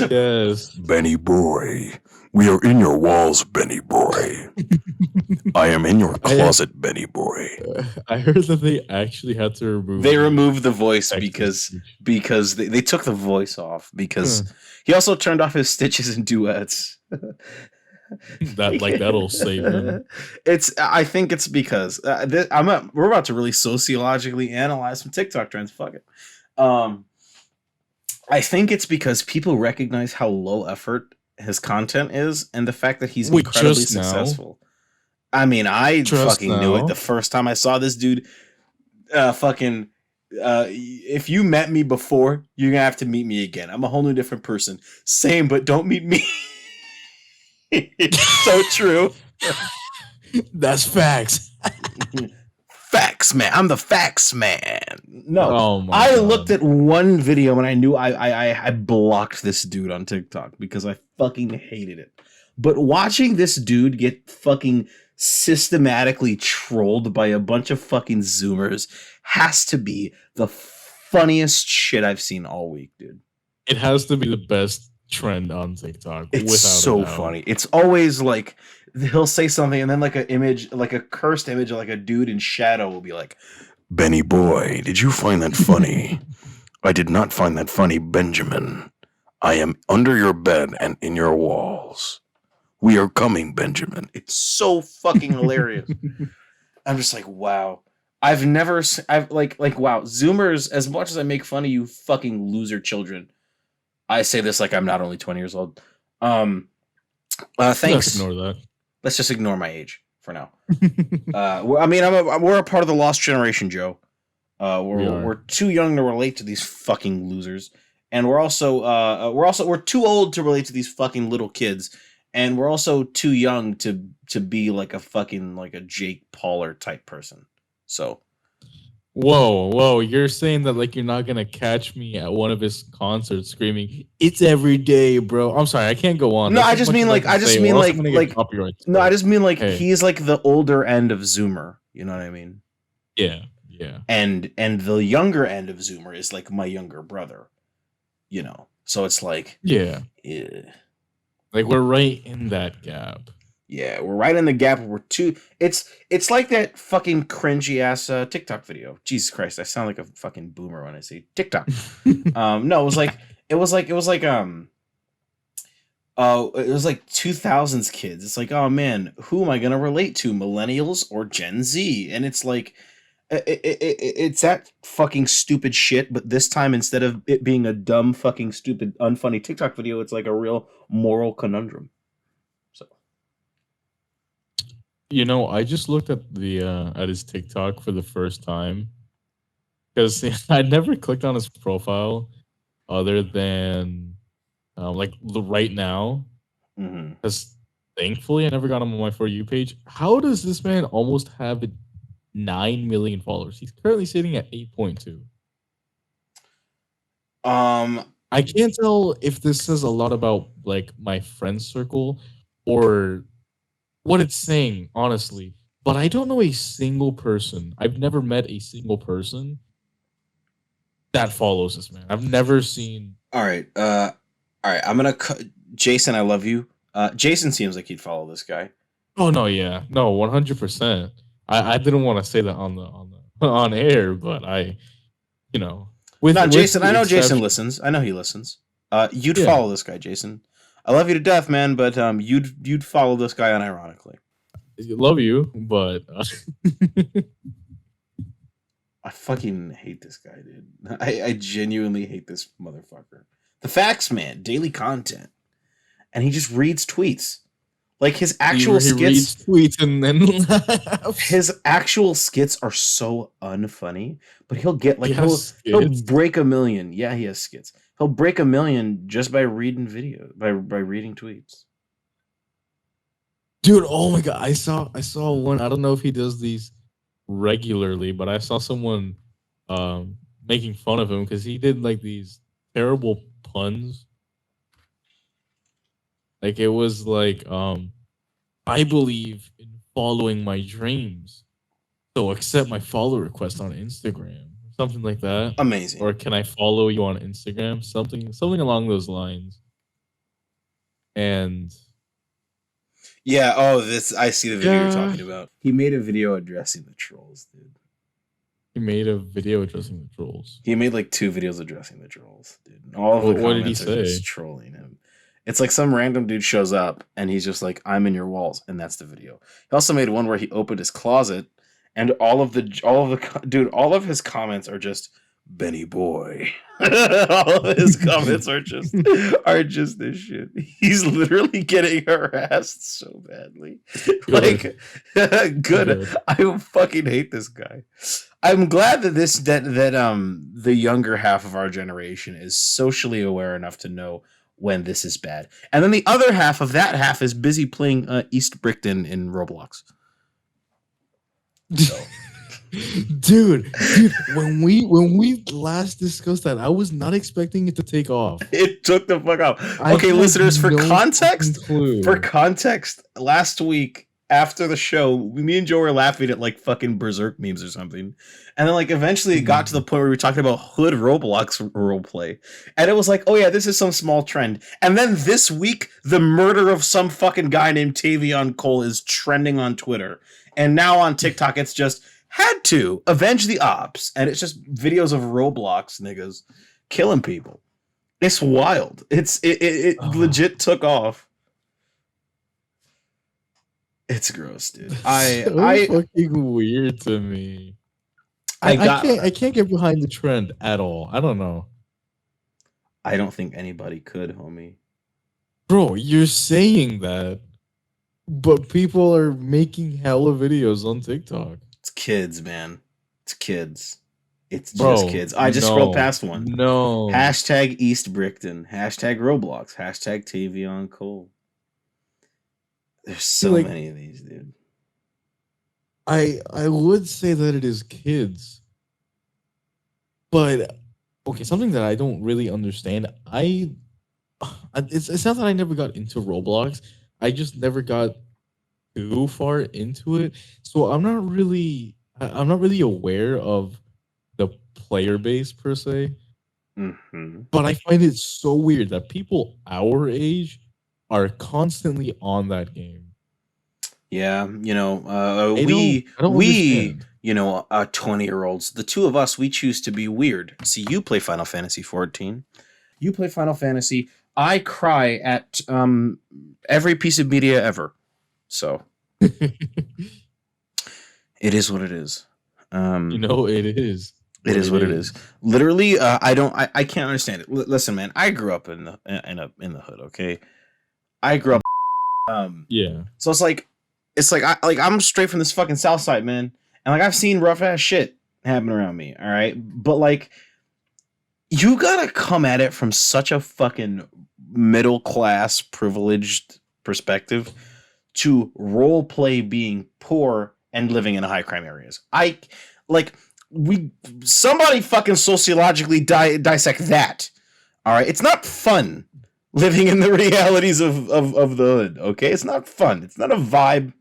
Yes, Benny boy, we are in your walls, Benny boy. I am in your closet, Benny boy. I heard that they actually had to remove. They removed the voice because they took the voice off because he also turned off his stitches and duets. That'll save him. I think it's because we're about to really sociologically analyze some TikTok trends. Fuck it. I think it's because people recognize how low effort his content is and the fact that he's incredibly successful. I mean, I fucking knew it the first time I saw this dude. If you met me before, you're gonna have to meet me again. I'm a whole new different person. Same, but don't meet me. So true. That's facts. Facts, man. I'm the facts man. No, I looked at one video and I knew I blocked this dude on TikTok because I fucking hated it. But watching this dude get fucking systematically trolled by a bunch of fucking Zoomers has to be the funniest shit I've seen all week, dude. It has to be the best trend on TikTok. It's so funny. It's always like he'll say something and then like an image, like a cursed image of like a dude in shadow will be like, Benny boy, did you find that funny? I did not find that funny, Benjamin. I am under your bed and in your walls. We are coming, Benjamin. It's so fucking hilarious. I'm just like, wow. Wow, Zoomers, as much as I make fun of you fucking loser children, I say this like I'm not only 20 years old. Thanks. Let's ignore that. Let's just ignore my age for now. We're a part of the lost generation, Joe. We're too young to relate to these fucking losers, and we're too old to relate to these fucking little kids, and we're also too young to be like a fucking like a Jake Pauler type person. So. Whoa, you're saying that like you're not gonna catch me at one of his concerts screaming, "It's every day, bro." I'm sorry, I can't go on. No, I just mean like he's like the older end of Zoomer. You know what I mean? Yeah. And the younger end of Zoomer is like my younger brother. You know, so it's like yeah. Like we're right in that gap. Yeah, we're right in the gap. It's like that fucking cringy ass TikTok video. Jesus Christ, I sound like a fucking boomer when I say TikTok. No, it was like 2000s kids. It's like, oh man, who am I gonna relate to, millennials or Gen Z? And it's like, It's that fucking stupid shit, but this time instead of it being a dumb fucking stupid unfunny TikTok video, it's like a real moral conundrum. So I just looked at the at his TikTok for the first time because I never clicked on his profile other than like right now, because thankfully I never got him on my For You page. How does this man almost have 9 million followers? He's currently sitting at 8.2. I can't tell if this says a lot about like my friend circle or what it's saying, honestly. But I don't know a single person. I've never met a single person that follows this man. I've never seen. All right. I'm gonna. Jason, I love you. Jason seems like he'd follow this guy. Oh no, yeah, no, 100%. I didn't want to say that on air, but Jason. I know Jason listens. I know he listens. You'd follow this guy, Jason. I love you to death, man, but you'd follow this guy unironically. Love you, but I fucking hate this guy, dude. I genuinely hate this motherfucker. The Facts Man, daily content, and he just reads tweets. Like his actual skits, reads tweets and then laughs. His actual skits are so unfunny, but he'll get like he'll break a million. Yeah, he has skits. He'll break a million just by reading by reading tweets. Dude, oh my god, I saw one. I don't know if he does these regularly, but I saw someone making fun of him because he did like these terrible puns. Like it was like I believe in following my dreams, so accept my follow request on Instagram, something like that. Amazing. Or can I follow you on Instagram? Something along those lines. And yeah, I see the video you're talking about. He made a video addressing the trolls, dude. He made a video addressing the trolls. He made like 2 videos addressing the trolls, dude. And all of the comments are just trolling him. It's like some random dude shows up and he's just like, "I'm in your walls," and that's the video. He also made one where he opened his closet and all of his comments are just Benny boy. All of his comments are just this shit. He's literally getting harassed so badly. Good. Good. I fucking hate this guy. I'm glad that the younger half of our generation is socially aware enough to know when this is bad. And then the other half of that half is busy playing East Brickton in Roblox. So Dude, when we last discussed that, I was not expecting it to take off. It took the fuck off. Okay, listeners, for context, last week after the show, me and Joe were laughing at like fucking Berserk memes or something. And then like eventually it got to the point where we were talking about hood Roblox roleplay. And it was like, oh yeah, this is some small trend. And then this week, the murder of some fucking guy named Tavion Cole is trending on Twitter. And now on TikTok, it's just had to avenge the ops. And it's just videos of Roblox niggas killing people. It's wild. It legit took off. It's gross, dude. Fucking weird to me. I can't get behind the trend at all. I don't know. I don't think anybody could, homie. Bro, you're saying that, but people are making hella videos on TikTok. It's kids, man. It's kids. It's just kids. I just scrolled past one. No. Hashtag East Brickton. Hashtag Roblox. Hashtag Tavion Cole. There's so many of these, dude. I would say that it is kids. But okay, something that I don't really understand. It's not that I never got into Roblox. I just never got too far into it. So I'm not really aware of the player base per se. Mm-hmm. But I find it so weird that people our age are constantly on that game. Yeah, we, 20-year-olds, the two of us, we choose to be weird. See, you play Final Fantasy 14. You play Final Fantasy. I cry at every piece of media ever. So it is what it is. You know it is. It is what it is. Literally, I can't understand it. Listen, man, I grew up in the hood. Okay, I grew up. Yeah. So I'm straight from this fucking South Side, man, and like I've seen rough ass shit happen around me. All right, but like, you gotta come at it from such a fucking middle class privileged perspective to role play being poor and living in high crime areas. Somebody fucking sociologically dissect that. All right, it's not fun living in the realities of the hood. Okay, it's not fun. It's not a vibe.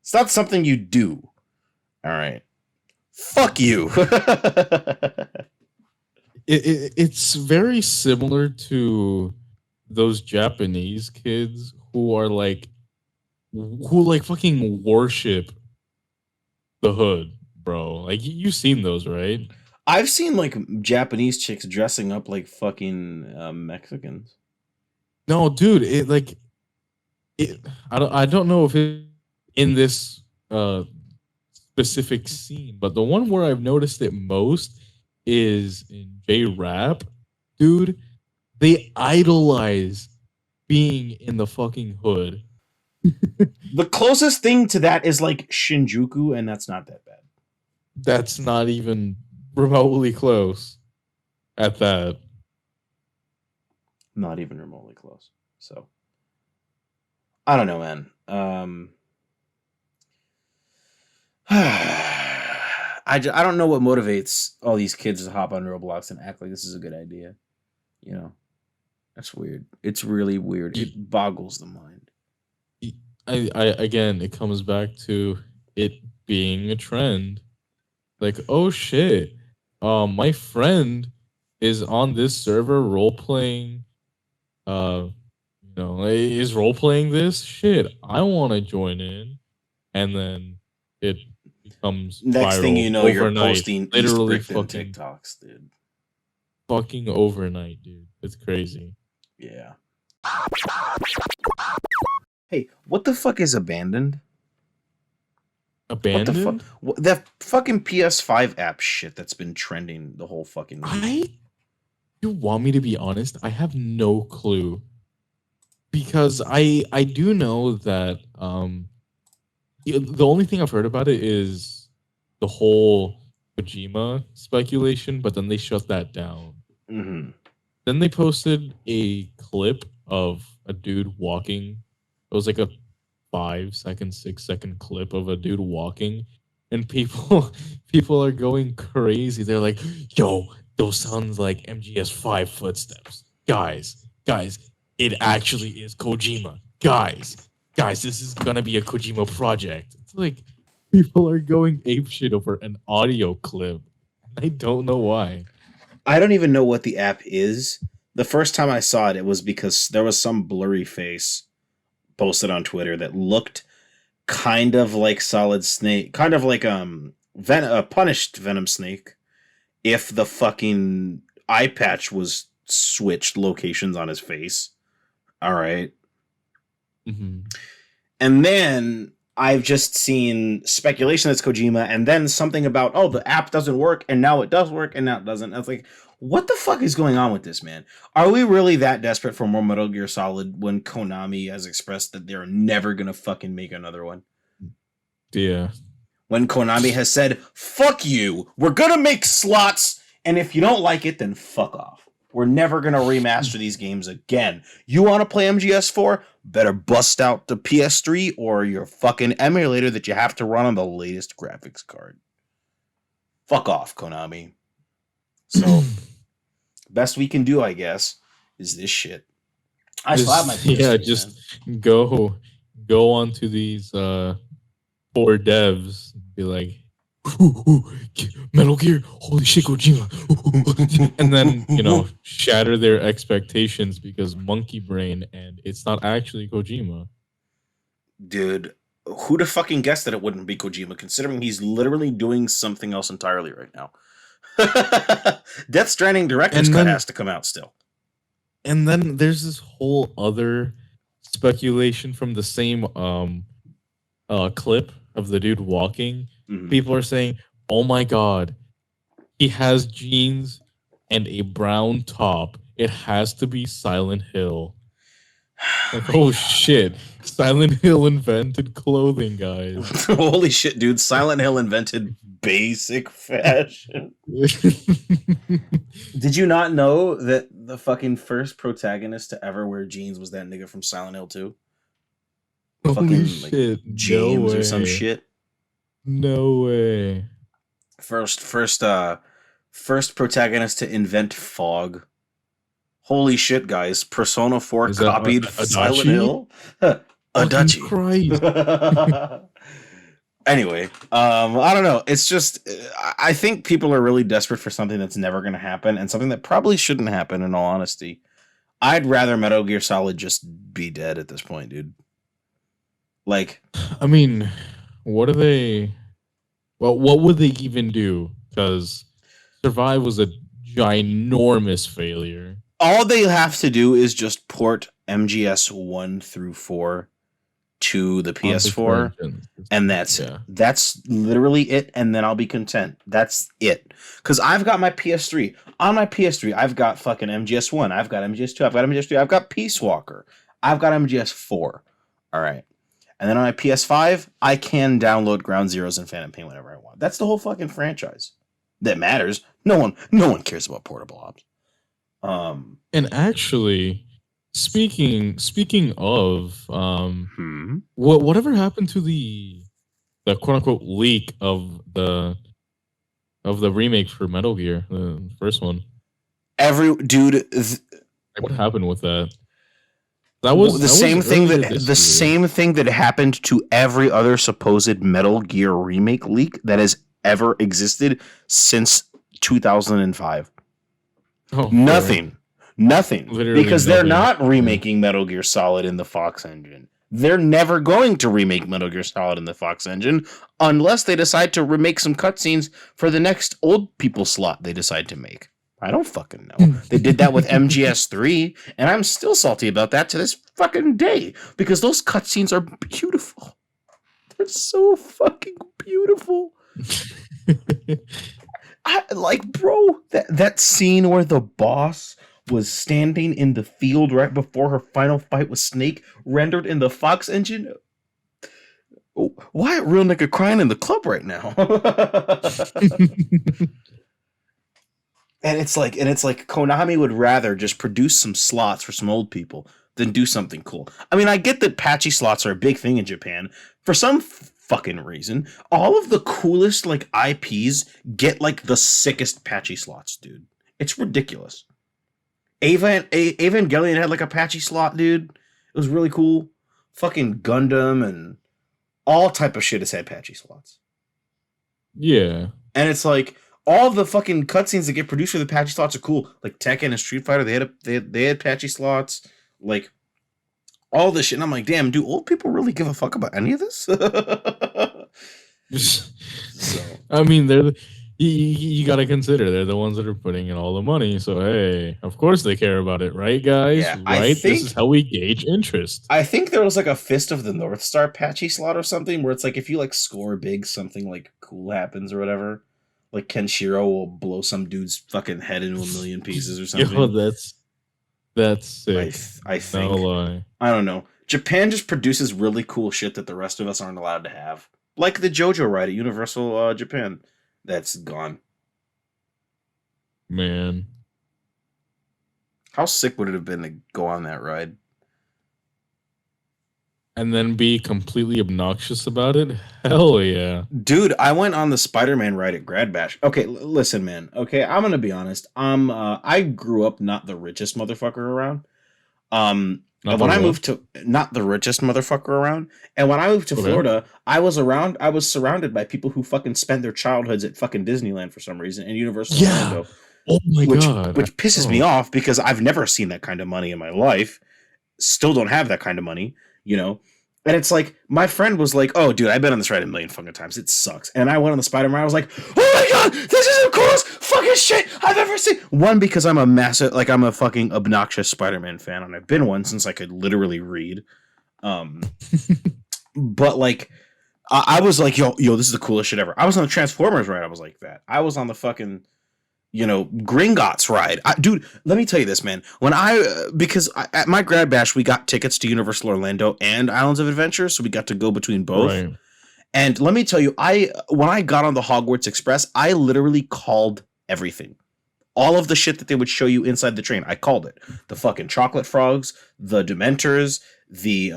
It's not something you do. All right, fuck you. It's very similar to those Japanese kids who fucking worship the hood, bro. Like you've seen those, right? I've seen like Japanese chicks dressing up like fucking Mexicans. No, dude, I don't know if it in this specific scene, but the one where I've noticed it most is in J-Rap. Dude, they idolize being in the fucking hood. The closest thing to that is like Shinjuku, and that's not that bad. That's not even remotely close at that. Not even remotely close. So I don't know, man. I don't know what motivates all these kids to hop on Roblox and act like this is a good idea. You know, that's weird. It's really weird. It boggles the mind. I again, it comes back to it being a trend. Like, oh shit, my friend is on this server role playing. Is role playing this shit. I want to join in, and then it becomes next viral thing you know, overnight. you're posting literally fucking TikToks, dude. Fucking overnight, dude. It's crazy. Yeah. Hey, what the fuck is abandoned? Abandoned? What the fuck? That fucking PS5 app shit that's been trending the whole fucking week. You want me to be honest? I have no clue. Because I do know that the only thing I've heard about it is the whole Kojima speculation, but then they shut that down. Mm-hmm. Then they posted a clip of a dude walking. It was like a 5-second, 6-second clip of a dude walking, and people are going crazy. They're like, "Yo, those sounds like MGS5 footsteps, guys." It actually is Kojima. Guys, this is gonna be a Kojima project. It's like people are going apeshit over an audio clip. I don't know why. I don't even know what the app is. The first time I saw it, it was because there was some blurry face posted on Twitter that looked kind of like Solid Snake, kind of like punished Venom Snake, if the fucking eye patch was switched locations on his face. All right. Mm-hmm. And then I've just seen speculation that's Kojima, and then something about, oh, the app doesn't work, and now it does work, and now it doesn't. I was like, what the fuck is going on with this, man? Are we really that desperate for more Metal Gear Solid when Konami has expressed that they're never gonna fucking make another one? Yeah. When Konami has said, fuck you, we're gonna make slots, and if you don't like it, then fuck off. We're never going to remaster these games again. You want to play MGS4? Better bust out the PS3 or your fucking emulator that you have to run on the latest graphics card. Fuck off, Konami. So, best we can do, I guess, is this shit. I still have my PS3, yeah, just man. go onto these 4 devs and be like, Metal Gear, holy shit, Kojima. And then, shatter their expectations because monkey brain, and it's not actually Kojima. Dude, who'd have fucking guessed that it wouldn't be Kojima, considering he's literally doing something else entirely right now. Death Stranding director's cut has to come out still. And then there's this whole other speculation from the same clip of the dude walking. Mm-hmm. People are saying, oh my god, he has jeans and a brown top. It has to be Silent Hill. Like, oh shit, Silent Hill invented clothing, guys. Holy shit, dude. Silent Hill invented basic fashion. Did you not know that the fucking first protagonist to ever wear jeans was that nigga from Silent Hill 2? Holy Fucking shit, James no or some way. shit. No way. First protagonist to invent fog. Holy shit, guys. Persona 4 Is that copied Silent Adachi? Hill. Fucking Adachi. Anyway, I don't know. It's just, I think people are really desperate for something that's never going to happen and something that probably shouldn't happen, in all honesty. I'd rather Metal Gear Solid just be dead at this point, dude. Like, I mean, what are they? Well, what would they even do? Because Survive was a ginormous failure. all they have to do is just port MGS 1 through 4 to the PS4, and that's literally it, and then I'll be content. That's it. Because I've got my PS3. On my PS3, I've got fucking MGS1, I've got MGS2, I've got MGS3, I've got Peace Walker, I've got MGS4. All right. And then on my PS5, I can download Ground Zeroes and Phantom Pain whenever I want. That's the whole fucking franchise. That matters. No one cares about portable ops. And actually, speaking of whatever happened to the quote unquote leak of the remake for Metal Gear, the first one? What happened with that? That was the same thing that happened to every other supposed Metal Gear remake leak that has ever existed since 2005. Nothing. Literally because they're not remaking Metal Gear Solid in the Fox engine. They're never going to remake Metal Gear Solid in the Fox engine unless they decide to remake some cutscenes for the next old people slot they decide to make. I don't fucking know. They did that with MGS3, and I'm still salty about that to this fucking day because those cutscenes are beautiful. They're so fucking beautiful. That scene where the boss was standing in the field right before her final fight with Snake, rendered in the Fox engine. Why a real nigga crying in the club right now? And it's like Konami would rather just produce some slots for some old people than do something cool. I mean, I get that patchy slots are a big thing in Japan. For some fucking reason, all of the coolest like IPs get like the sickest patchy slots, dude. It's ridiculous. Evangelion had like a patchy slot, dude. It was really cool. Fucking Gundam and all type of shit has had patchy slots. Yeah. And it's like all the fucking cutscenes that get produced for the patchy slots are cool. Like Tekken and Street Fighter, they had patchy slots. Like all this shit. And I'm like, damn, do old people really give a fuck about any of this? So. I mean, you got to consider they're the ones that are putting in all the money. So hey, of course they care about it, right, guys? Yeah, right. This is how we gauge interest. I think there was like a Fist of the North Star patchy slot or something where it's like if you like score big, something like cool happens or whatever. Like Kenshiro will blow some dude's fucking head into a million pieces or something. Yo, that's sick. I think. No lie. I don't know. Japan just produces really cool shit that the rest of us aren't allowed to have. Like the JoJo ride at Universal Japan. That's gone. Man. How sick would it have been to go on that ride? And then be completely obnoxious about it? Hell yeah. Dude, I went on the Spider-Man ride at Grad Bash. Okay, listen, man. Okay, I'm gonna be honest. I grew up not the richest motherfucker around. When I moved to not the richest motherfucker around, and when I moved to Florida, I was surrounded by people who fucking spent their childhoods at fucking Disneyland for some reason and Universal Orlando. Oh my god. Which pisses me off because I've never seen that kind of money in my life. Still don't have that kind of money, you know? And it's like, my friend was like, oh, dude, I've been on this ride a million fucking times. It sucks. And I went on the Spider-Man. I was like, oh my God, this is the coolest fucking shit I've ever seen. One, because I'm a fucking obnoxious Spider-Man fan. And I've been one since I could literally read. But like, I was like, yo, this is the coolest shit ever. I was on the Transformers ride. I was like that. I was on the fucking, Gringotts ride. Dude, let me tell you this, man. When at my grad bash, we got tickets to Universal Orlando and Islands of Adventure, so we got to go between both. Right. And let me tell you, when I got on the Hogwarts Express, I literally called everything. All of the shit that they would show you inside the train, I called it. The fucking chocolate frogs, the Dementors, the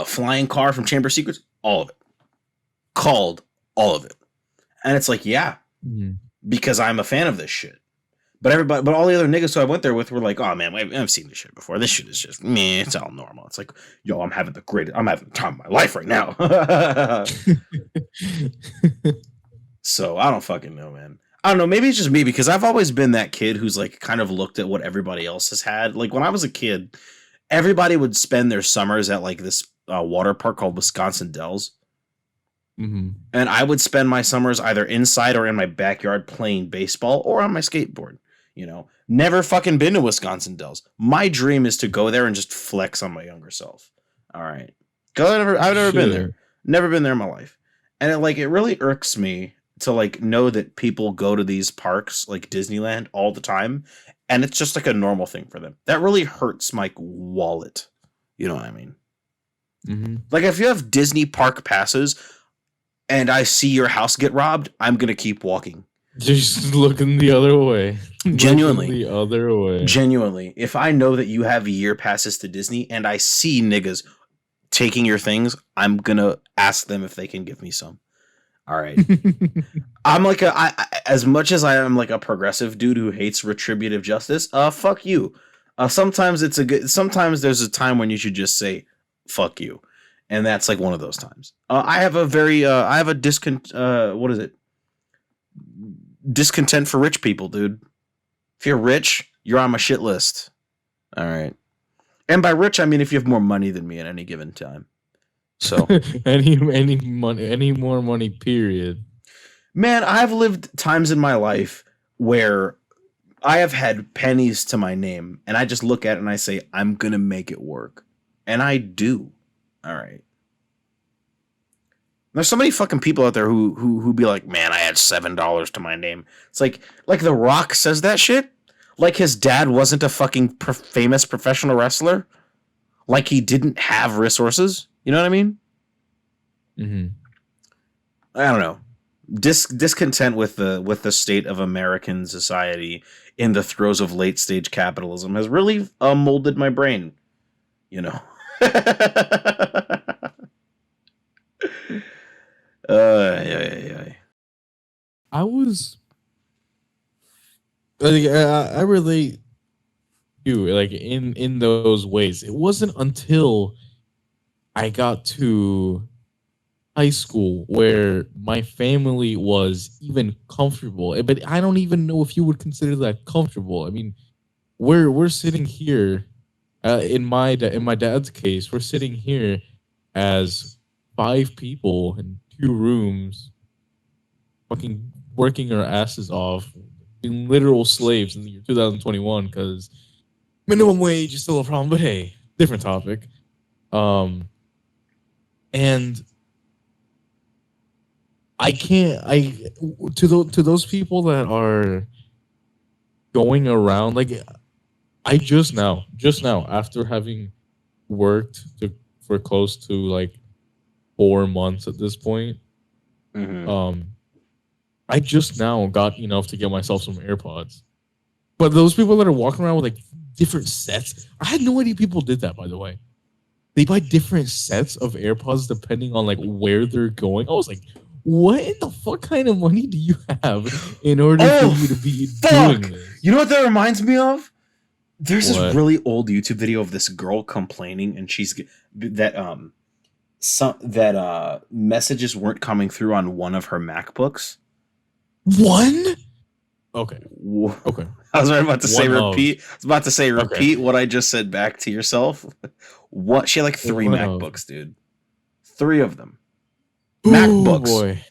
flying car from Chamber of Secrets, all of it. Called all of it. And it's like, yeah, because I'm a fan of this shit. But all the other niggas who I went there with were like, oh man, I've seen this shit before. This shit is just meh, it's all normal. It's like, yo, I'm having the time of my life right now. So I don't fucking know, man. I don't know. Maybe it's just me because I've always been that kid who's like kind of looked at what everybody else has had. Like when I was a kid, everybody would spend their summers at like this water park called Wisconsin Dells. Mm-hmm. And I would spend my summers either inside or in my backyard playing baseball or on my skateboard. Never fucking been to Wisconsin Dells. My dream is to go there and just flex on my younger self. All right. I've never been there. Never been there in my life. And it really irks me to like know that people go to these parks like Disneyland all the time. And it's just like a normal thing for them. That really hurts my wallet. You know what I mean? Mm-hmm. Like if you have Disney park passes and I see your house get robbed, I'm going to keep walking. Just looking the other way. Genuinely. The other way. Genuinely. If I know that you have year passes to Disney and I see niggas taking your things, I'm going to ask them if they can give me some. All right. I'm like as much as I am like a progressive dude who hates retributive justice, fuck you. Sometimes there's a time when you should just say fuck you. And that's like one of those times. I have a discontent for rich people, dude. If you're rich, you're on my shit list. All right. And by rich, I mean if you have more money than me at any given time. So any more money, period. Man, I've lived times in my life where I have had pennies to my name and I just look at it and I say, I'm going to make it work. And I do. All right. There's so many fucking people out there who be like, man, I had $7 to my name. It's like The Rock says that shit. Like his dad wasn't a fucking famous professional wrestler. Like he didn't have resources. You know what I mean? Mm-hmm. I don't know. Discontent with the state of American society in the throes of late stage capitalism has really molded my brain. Yeah. I relate you like in those ways. It wasn't until I got to high school where my family was even comfortable. But I don't even know if you would consider that comfortable. I mean, we're sitting here in my dad's case, we're sitting here as 5 people in 2 rooms, fucking working our asses off, being literal slaves in the year 2021 because minimum wage is still a problem. But hey, different topic. And to those people that are going around, like I just now after having worked for close to like 4 months at this point, I just now got enough to get myself some AirPods. But those people that are walking around with like different sets, I had no idea people did that, by the way. They buy different sets of AirPods depending on like where they're going. I was like, what in the fuck kind of money do you have in order for you to be doing this? You know what that reminds me of? There's this really old YouTube video of this girl complaining, and she's that messages weren't coming through on one of her MacBooks. One? Okay. Okay. I was about to say repeat. I was about to say repeat what I just said back to yourself. What? She had like 3 MacBooks, dude. 3 of them. MacBooks. Boy.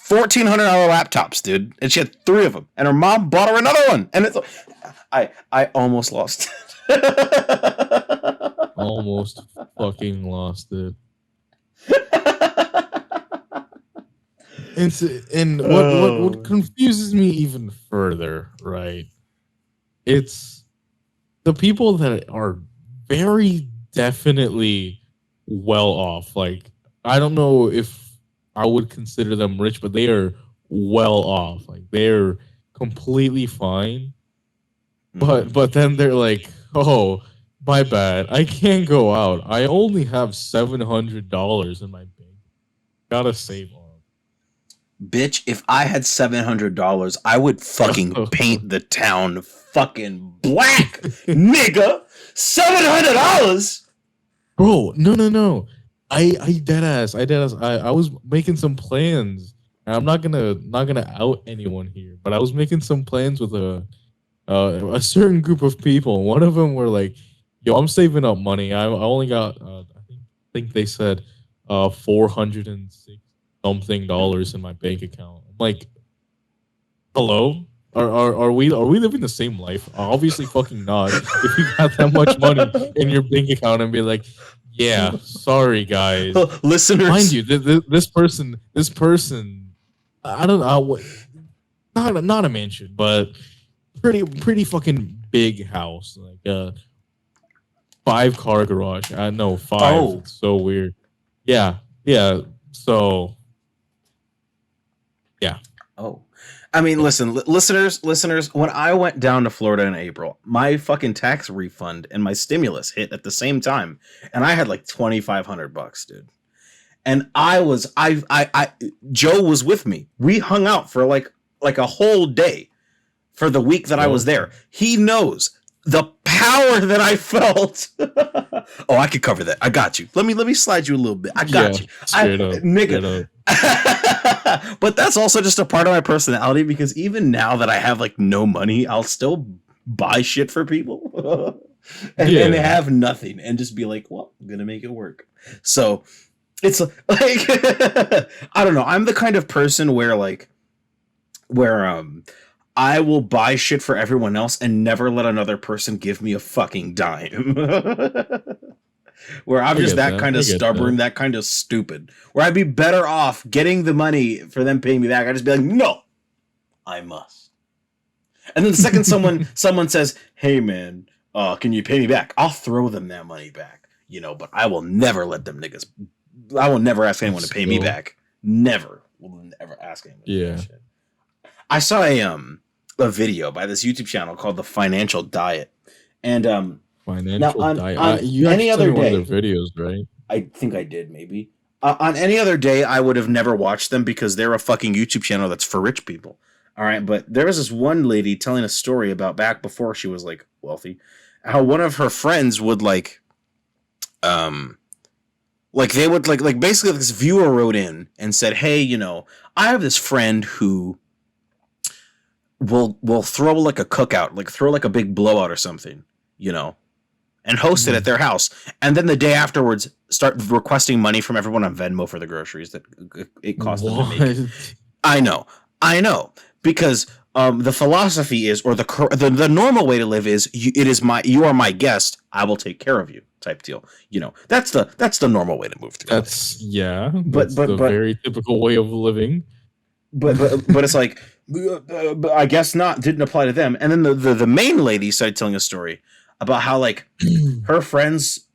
$1,400 laptops, dude. And she had 3 of them. And her mom bought her another one. And it's I almost lost it. Almost fucking lost it. and what confuses me even further, right? It's the people that are very definitely well off. Like, I don't know if I would consider them rich, but they are well off. Like, they're completely fine. But then they're like, oh, my bad. I can't go out. I only have $700 in my bank. Gotta save on. Bitch, if I had $700, I would fucking paint the town fucking black, nigga. $700, bro. No. I dead ass. I was making some plans. And I'm not gonna out anyone here, but I was making some plans with a certain group of people. One of them were like, "Yo, I'm saving up money. I only got I think they said $406 something in my bank account." I'm like, hello? Are we living the same life? Obviously fucking not. If you got that much money in your bank account and be like, yeah, sorry guys. Listeners, mind you, this person, I don't know what, not a mansion, but pretty fucking big house, like a 5-car garage. I know 5. Oh. It's so weird. Yeah. So yeah. Oh, I mean, listen, listeners, when I went down to Florida in April, my fucking tax refund and my stimulus hit at the same time. And I had like $2,500, dude. And Joe was with me. We hung out for like a whole day for the week that I was there. He knows the power that I felt. Oh, I could cover that. I got you. Let me slide you a little bit. I got you. Nigga. But that's also just a part of my personality, because even now that I have like no money, I'll still buy shit for people and have nothing and just be like, well, I'm gonna make it work. So it's like I don't know. I'm the kind of person where I will buy shit for everyone else and never let another person give me a fucking dime. Where I'm just that kind of stubborn, that kind of stupid. Where I'd be better off getting the money for them paying me back. I'd just be like, no, I must. And then the second someone says, hey man, can you pay me back? I'll throw them that money back, but I will never let them niggas. I will never ask anyone to pay me back. Never. Will never ask anyone to do that shit. I saw a video by this YouTube channel called The Financial Diet. And Financial Diet. You any other day, one of their videos, right? I think I did, maybe. On any other day, I would have never watched them because they're a fucking YouTube channel that's for rich people. All right, but there was this one lady telling a story about back before she was like wealthy, how one of her friends would they would like basically this viewer wrote in and said, hey, I have this friend who will throw like a cookout, like throw like a big blowout or something, and host it at their house. And then the day afterwards, start requesting money from everyone on Venmo for the groceries that it cost them to make. I know. Because the philosophy is, or the normal way to live is, you are my guest, I will take care of you type deal. That's the normal way to move through. That's the very typical way of living. But it's like, I guess didn't apply to them. And then the main lady started telling a story about how like her friends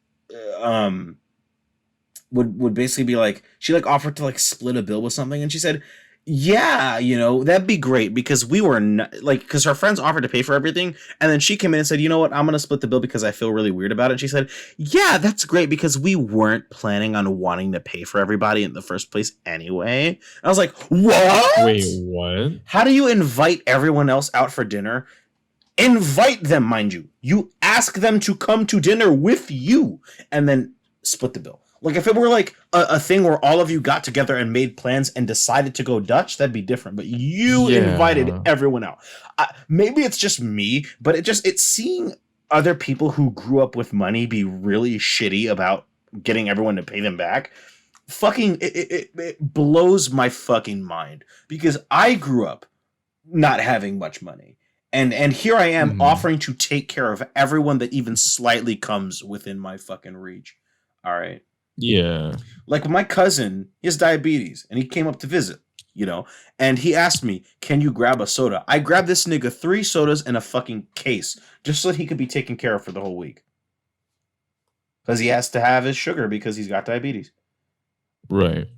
would basically be like, she like offered to like split a bill with something, and she said, yeah, that'd be great, because we were because her friends offered to pay for everything, and then she came in and said, you know what, I'm gonna split the bill because I feel really weird about it. And she said, yeah, that's great, because we weren't planning on wanting to pay for everybody in the first place anyway. And I was like, what? Wait, what? How do you invite everyone else out for dinner? Invite them, mind you. You ask them to come to dinner with you and then split the bill. Like, if it were like a thing where all of you got together and made plans and decided to go Dutch, that'd be different. But you invited everyone out. Maybe it's just me, but it's seeing other people who grew up with money be really shitty about getting everyone to pay them back. Fucking, it blows my fucking mind, because I grew up not having much money. And here I am offering to take care of everyone that even slightly comes within my fucking reach. All right. Yeah. Like my cousin, he has diabetes, and he came up to visit. you know. And he asked me, "Can you grab a soda?" I grabbed this nigga 3 sodas and a fucking case just so he could be taken care of for the whole week. Because he has to have his sugar because he's got diabetes. Right.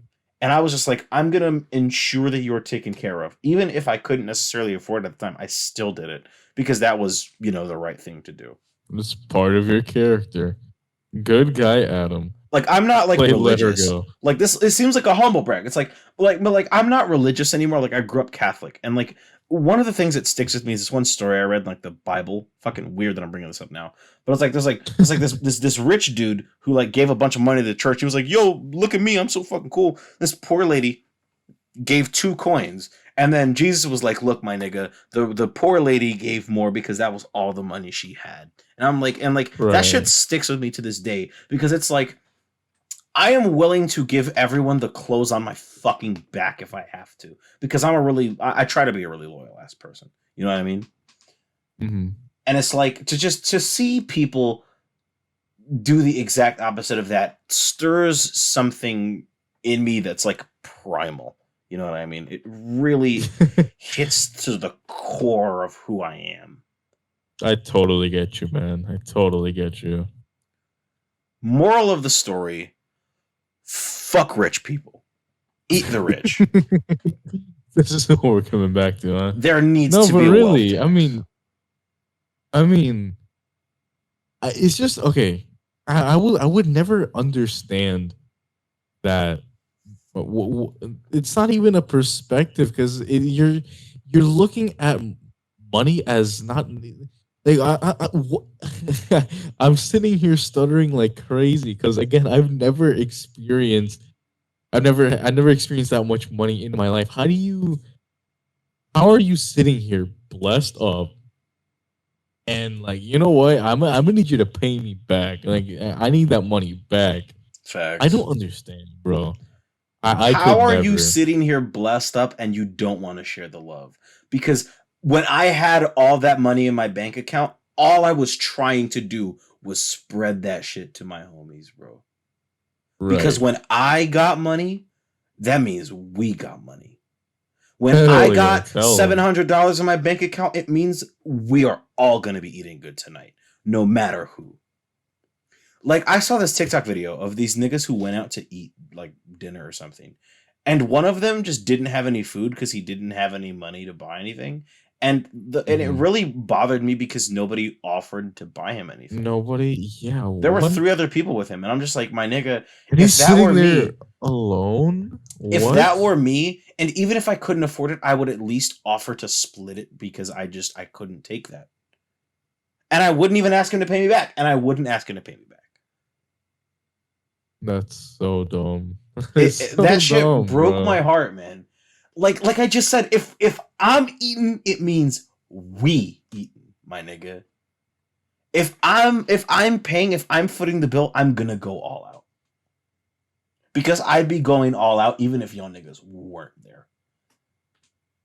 And I was just like, I'm going to ensure that you're taken care of. Even if I couldn't necessarily afford it at the time, I still did it because that was, you know, the right thing to do. It's part of your character. Good guy, Adam. Like, I'm not like Let her religious. go. Like this, it seems like a humble brag. It's like, but like I'm not religious anymore. Like I grew up Catholic, and like one of the things that sticks with me is this one story I read in like the Bible. Fucking weird that I'm bringing this up now, but it's like this rich dude who like gave a bunch of money to the church. He was like, "Yo, look at me, I'm so fucking cool." This poor lady gave 2 coins, and then Jesus was like, "Look, my nigga, the poor lady gave more because that was all the money she had." And I'm like, that shit sticks with me to this day because it's like, I am willing to give everyone the clothes on my fucking back if I have to, because I try to be a really loyal ass person. You know what I mean? Mm-hmm. And it's like to see people do the exact opposite of that stirs something in me that's like primal. You know what I mean? It really hits to the core of who I am. I totally get you, man. I totally get you. Moral of the story: fuck rich people. Eat the rich. This is what we're coming back to, huh? There needs to but be a really, wealth I mean, it's just okay. I would never understand that. It's not even a perspective because you're looking at money as not like I'm sitting here stuttering like crazy because again I've never experienced that much money in my life. How are you sitting here blessed up and like, you know what, I'm gonna need you to pay me back, like I need that money back. Facts. I don't understand, bro. I How are never. you sitting here blessed up and you don't want to share the love? Because when I had all that money in my bank account, all I was trying to do was spread that shit to my homies, bro. Right. Because when I got money, that means we got money. When Hell I yeah, got tell 'em. $700 in my bank account, it means we are all going to be eating good tonight, no matter who. Like, I saw this TikTok video of these niggas who went out to eat, like, dinner or something. And one of them just didn't have any food because he didn't have any money to buy anything. And it really bothered me because nobody offered to buy him anything. Nobody, yeah. There were what? 3 other people with him. And I'm just like, my nigga, And he's sitting there alone? if What? that were me, and even if I couldn't afford it, I would at least offer to split it because I couldn't take that. And I wouldn't even ask him to pay me back. And I wouldn't ask him to pay me back. That's so dumb. That shit broke my heart, man. Like I just said, if I'm eating, it means we eating, my nigga. If I'm paying, if I'm footing the bill, I'm gonna go all out. Because I'd be going all out even if y'all niggas weren't there.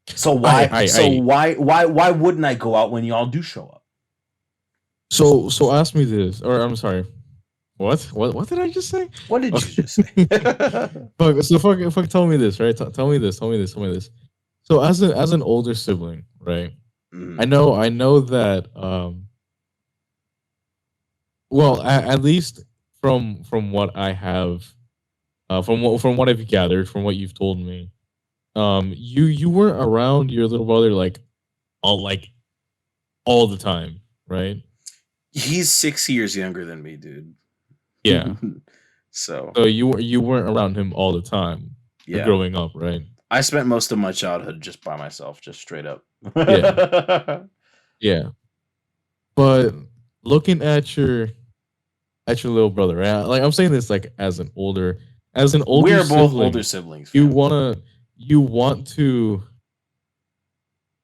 So why why wouldn't I go out when y'all do show up? So ask me this, or I'm sorry. What did I just say? What did you just say? Fuck, tell me this, right? Tell me this. So as an older sibling, right? Mm. I know that well, at least from what I have from what I've gathered, from what you've told me, you weren't around your little brother all the time, right? He's 6 years younger than me, dude. Yeah. So you weren't around him all the time. Yeah. Growing up, right? I spent most of my childhood just by myself, just straight up. Yeah. Yeah. But looking at your little brother, right? Like I'm saying this like as an older We're both sibling, older siblings. you want to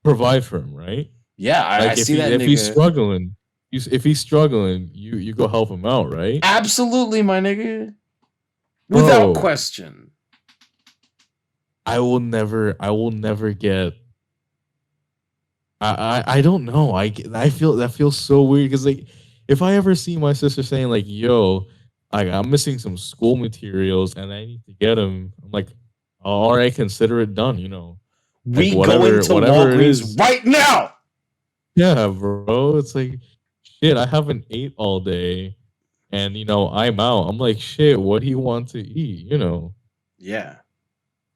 provide for him, right? Yeah, I see that if nigga. If he's struggling, you go help him out, right? Absolutely, my nigga. Without Bro, question. I will never get. I don't know. I feel that feels so weird because like if I ever see my sister saying like, "Yo, I'm missing some school materials and I need to get them," I'm like, Or I consider it done. Like We go into whatever it Walgreens is. right now. Yeah, bro. It's like shit. I haven't ate all day, and I'm out. I'm like shit. What do you want to eat? Yeah.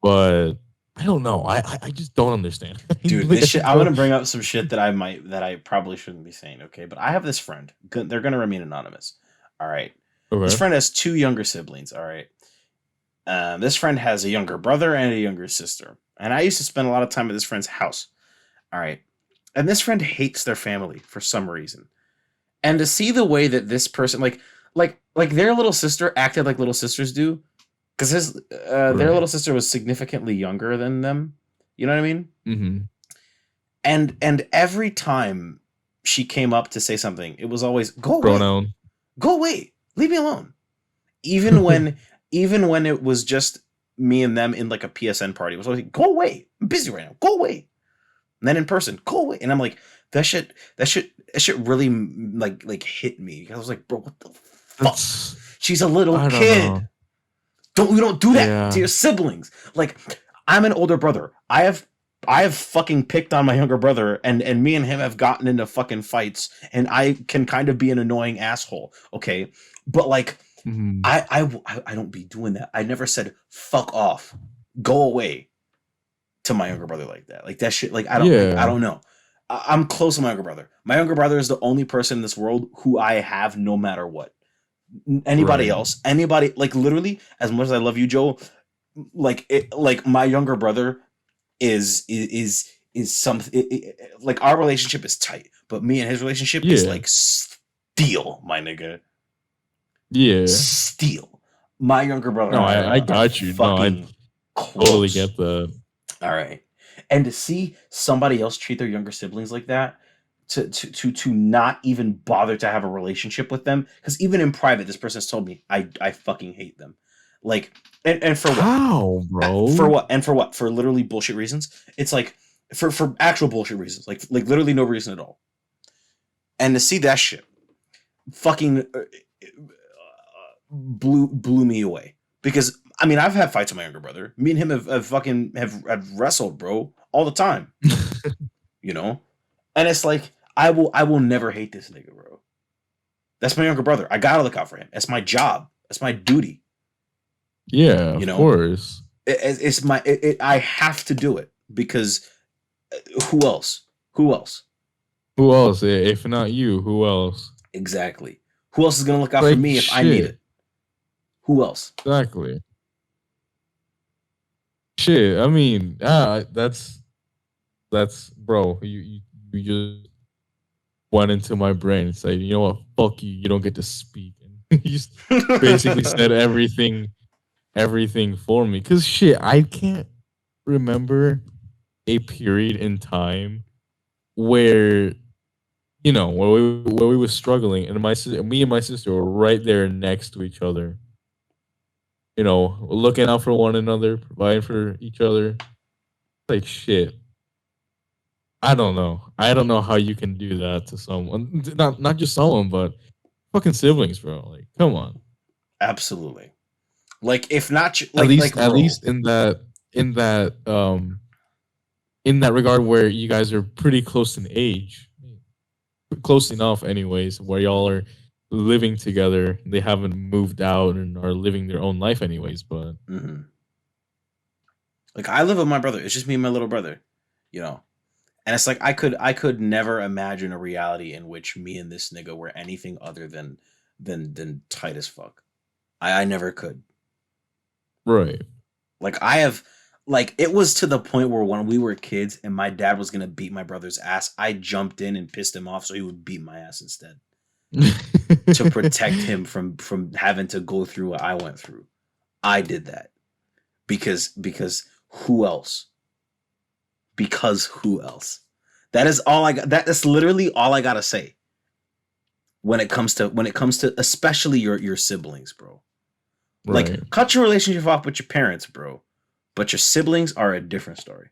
But I don't know. I just don't understand. Dude, Like, this I shit. just I'm gonna don't- bring up some shit that I probably shouldn't be saying. Okay, but I have this friend. They're gonna remain anonymous. All right. This Okay. friend has two younger siblings. All right. This friend has a younger brother and a younger sister, and I used to spend a lot of time at this friend's house. All right, and this friend hates their family for some reason, and to see the way that this person, like their little sister acted like little sisters do, because their Right. little sister was significantly younger than them. You know what I mean? Mm-hmm. And every time she came up to say something, it was always go away, Pronoun. go away, leave me alone. Even when even when it was just me and them in like a PSN party, it was always like, go away, I'm busy right now, go away. And then in person, go away. And I'm like, that shit really like hit me. I was like, bro, what the fuck? That's, She's a little I don't kid. know. We don't do that Yeah. to your siblings. Like, I'm an older brother. I have fucking picked on my younger brother, and me and him have gotten into fucking fights, and I can kind of be an annoying asshole. Okay, but like, Mhm. I don't be doing that. I never said fuck off, go away to my younger brother like that. Like that shit. Like I Yeah. don't know. I'm close to my younger brother. My younger brother is the only person in this world who I have no matter what. Anybody Right. else, anybody, like literally, as much as I love you, Joe, like my younger brother is something, like our relationship is tight, but me and his relationship is Yeah. like steel, my nigga. Yeah. Steel. My younger brother. No, and I are got you. No, I fucking totally close. get that. All right. And to see somebody else treat their younger siblings like that, to not even bother to have a relationship with them, because even in private, this person has told me I fucking hate them. Like, and for what? How, bro? For what? And for what? For literally bullshit reasons. It's like for actual bullshit reasons. Like literally no reason at all. And to see that shit, fucking blew me away. Because I mean, I've had fights with my younger brother. Me and him have wrestled, bro, all the time. You know, and it's like I will never hate this nigga, bro. That's my younger brother. I gotta look out for him. That's my job. That's my duty. Yeah, You of know? course. It's my. I have to do it because who else? Who else? Who else? If not you, who else? Exactly. Who else is gonna look out for Like, me if I need shit. it? Who else? Exactly. Shit. I mean, that's bro. You just went into my brain and said, you know what? Fuck you. You don't get to speak. And you just basically said everything for me. Cause shit, I can't remember a period in time where where we were struggling, and me and my sister were right there next to each other. Looking out for one another, providing for each other. Like shit. I don't know. I don't know how you can do that to someone. Not just someone, but fucking siblings, bro. Like, come on. Absolutely. Like if not, At least bro, in that regard where you guys are pretty close in age. Close enough anyways, where y'all are living together. They haven't moved out and are living their own life anyways, but Mhm. Like I live with my brother. It's just me and my little brother, you know. And it's like I could never imagine a reality in which me and this nigga were anything other than tight as fuck. I never could. right. Like it was to the point where when we were kids and my dad was gonna beat my brother's ass, I jumped in and pissed him off so he would beat my ass instead to protect him from having to go through what I went through. I did that because who else? Because who else? That is all I got. That is literally all I gotta say. When it comes to especially your siblings, bro. Right. Like cut your relationship off with your parents, bro. But your siblings are a different story.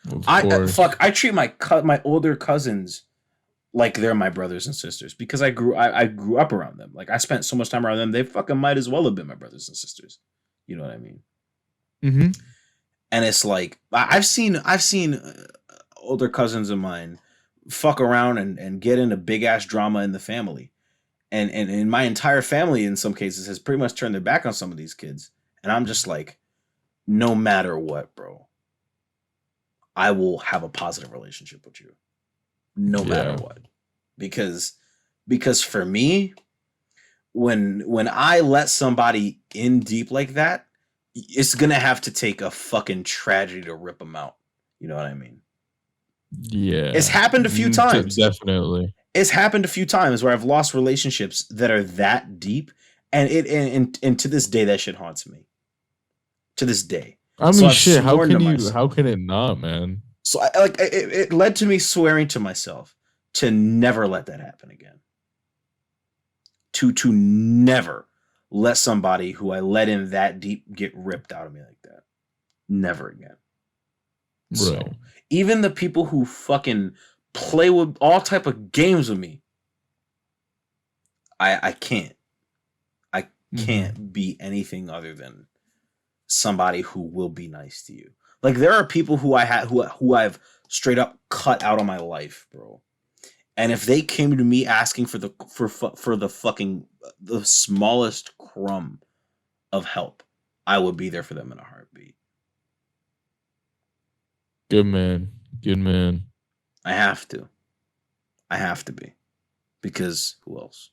Of I course. I treat my older cousins like they're my brothers and sisters because I grew up around them. Like I spent so much time around them. They fucking might as well have been my brothers and sisters. You know what I mean? Mm-hmm. And it's like I've seen older cousins of mine fuck around and get into big ass drama in the family. And my entire family in some cases has pretty much turned their back on some of these kids. And I'm just like, no matter what, bro, I will have a positive relationship with you. No matter what. Because for me, when I let somebody in deep like that, it's gonna have to take a fucking tragedy to rip them out. You know what I mean? Yeah. It's happened a few times. Definitely. It's happened a few times where I've lost relationships that are that deep, and and to this day that shit haunts me. To this day. I So mean, I've shit. How sworn can to you? myself. How can it not, man? So it led to me swearing to myself to never let that happen again. To never let somebody who I let in that deep get ripped out of me like that. Never again. Right. So even the people who fucking play with all type of games with me, I can't. I can't be anything other than somebody who will be nice to you. Like there are people who I had who I've straight up cut out of my life, bro. And if they came to me asking for the fucking the smallest crumb of help, I would be there for them in a heartbeat. Good man. Good man. I have to. I have to be. Because who else?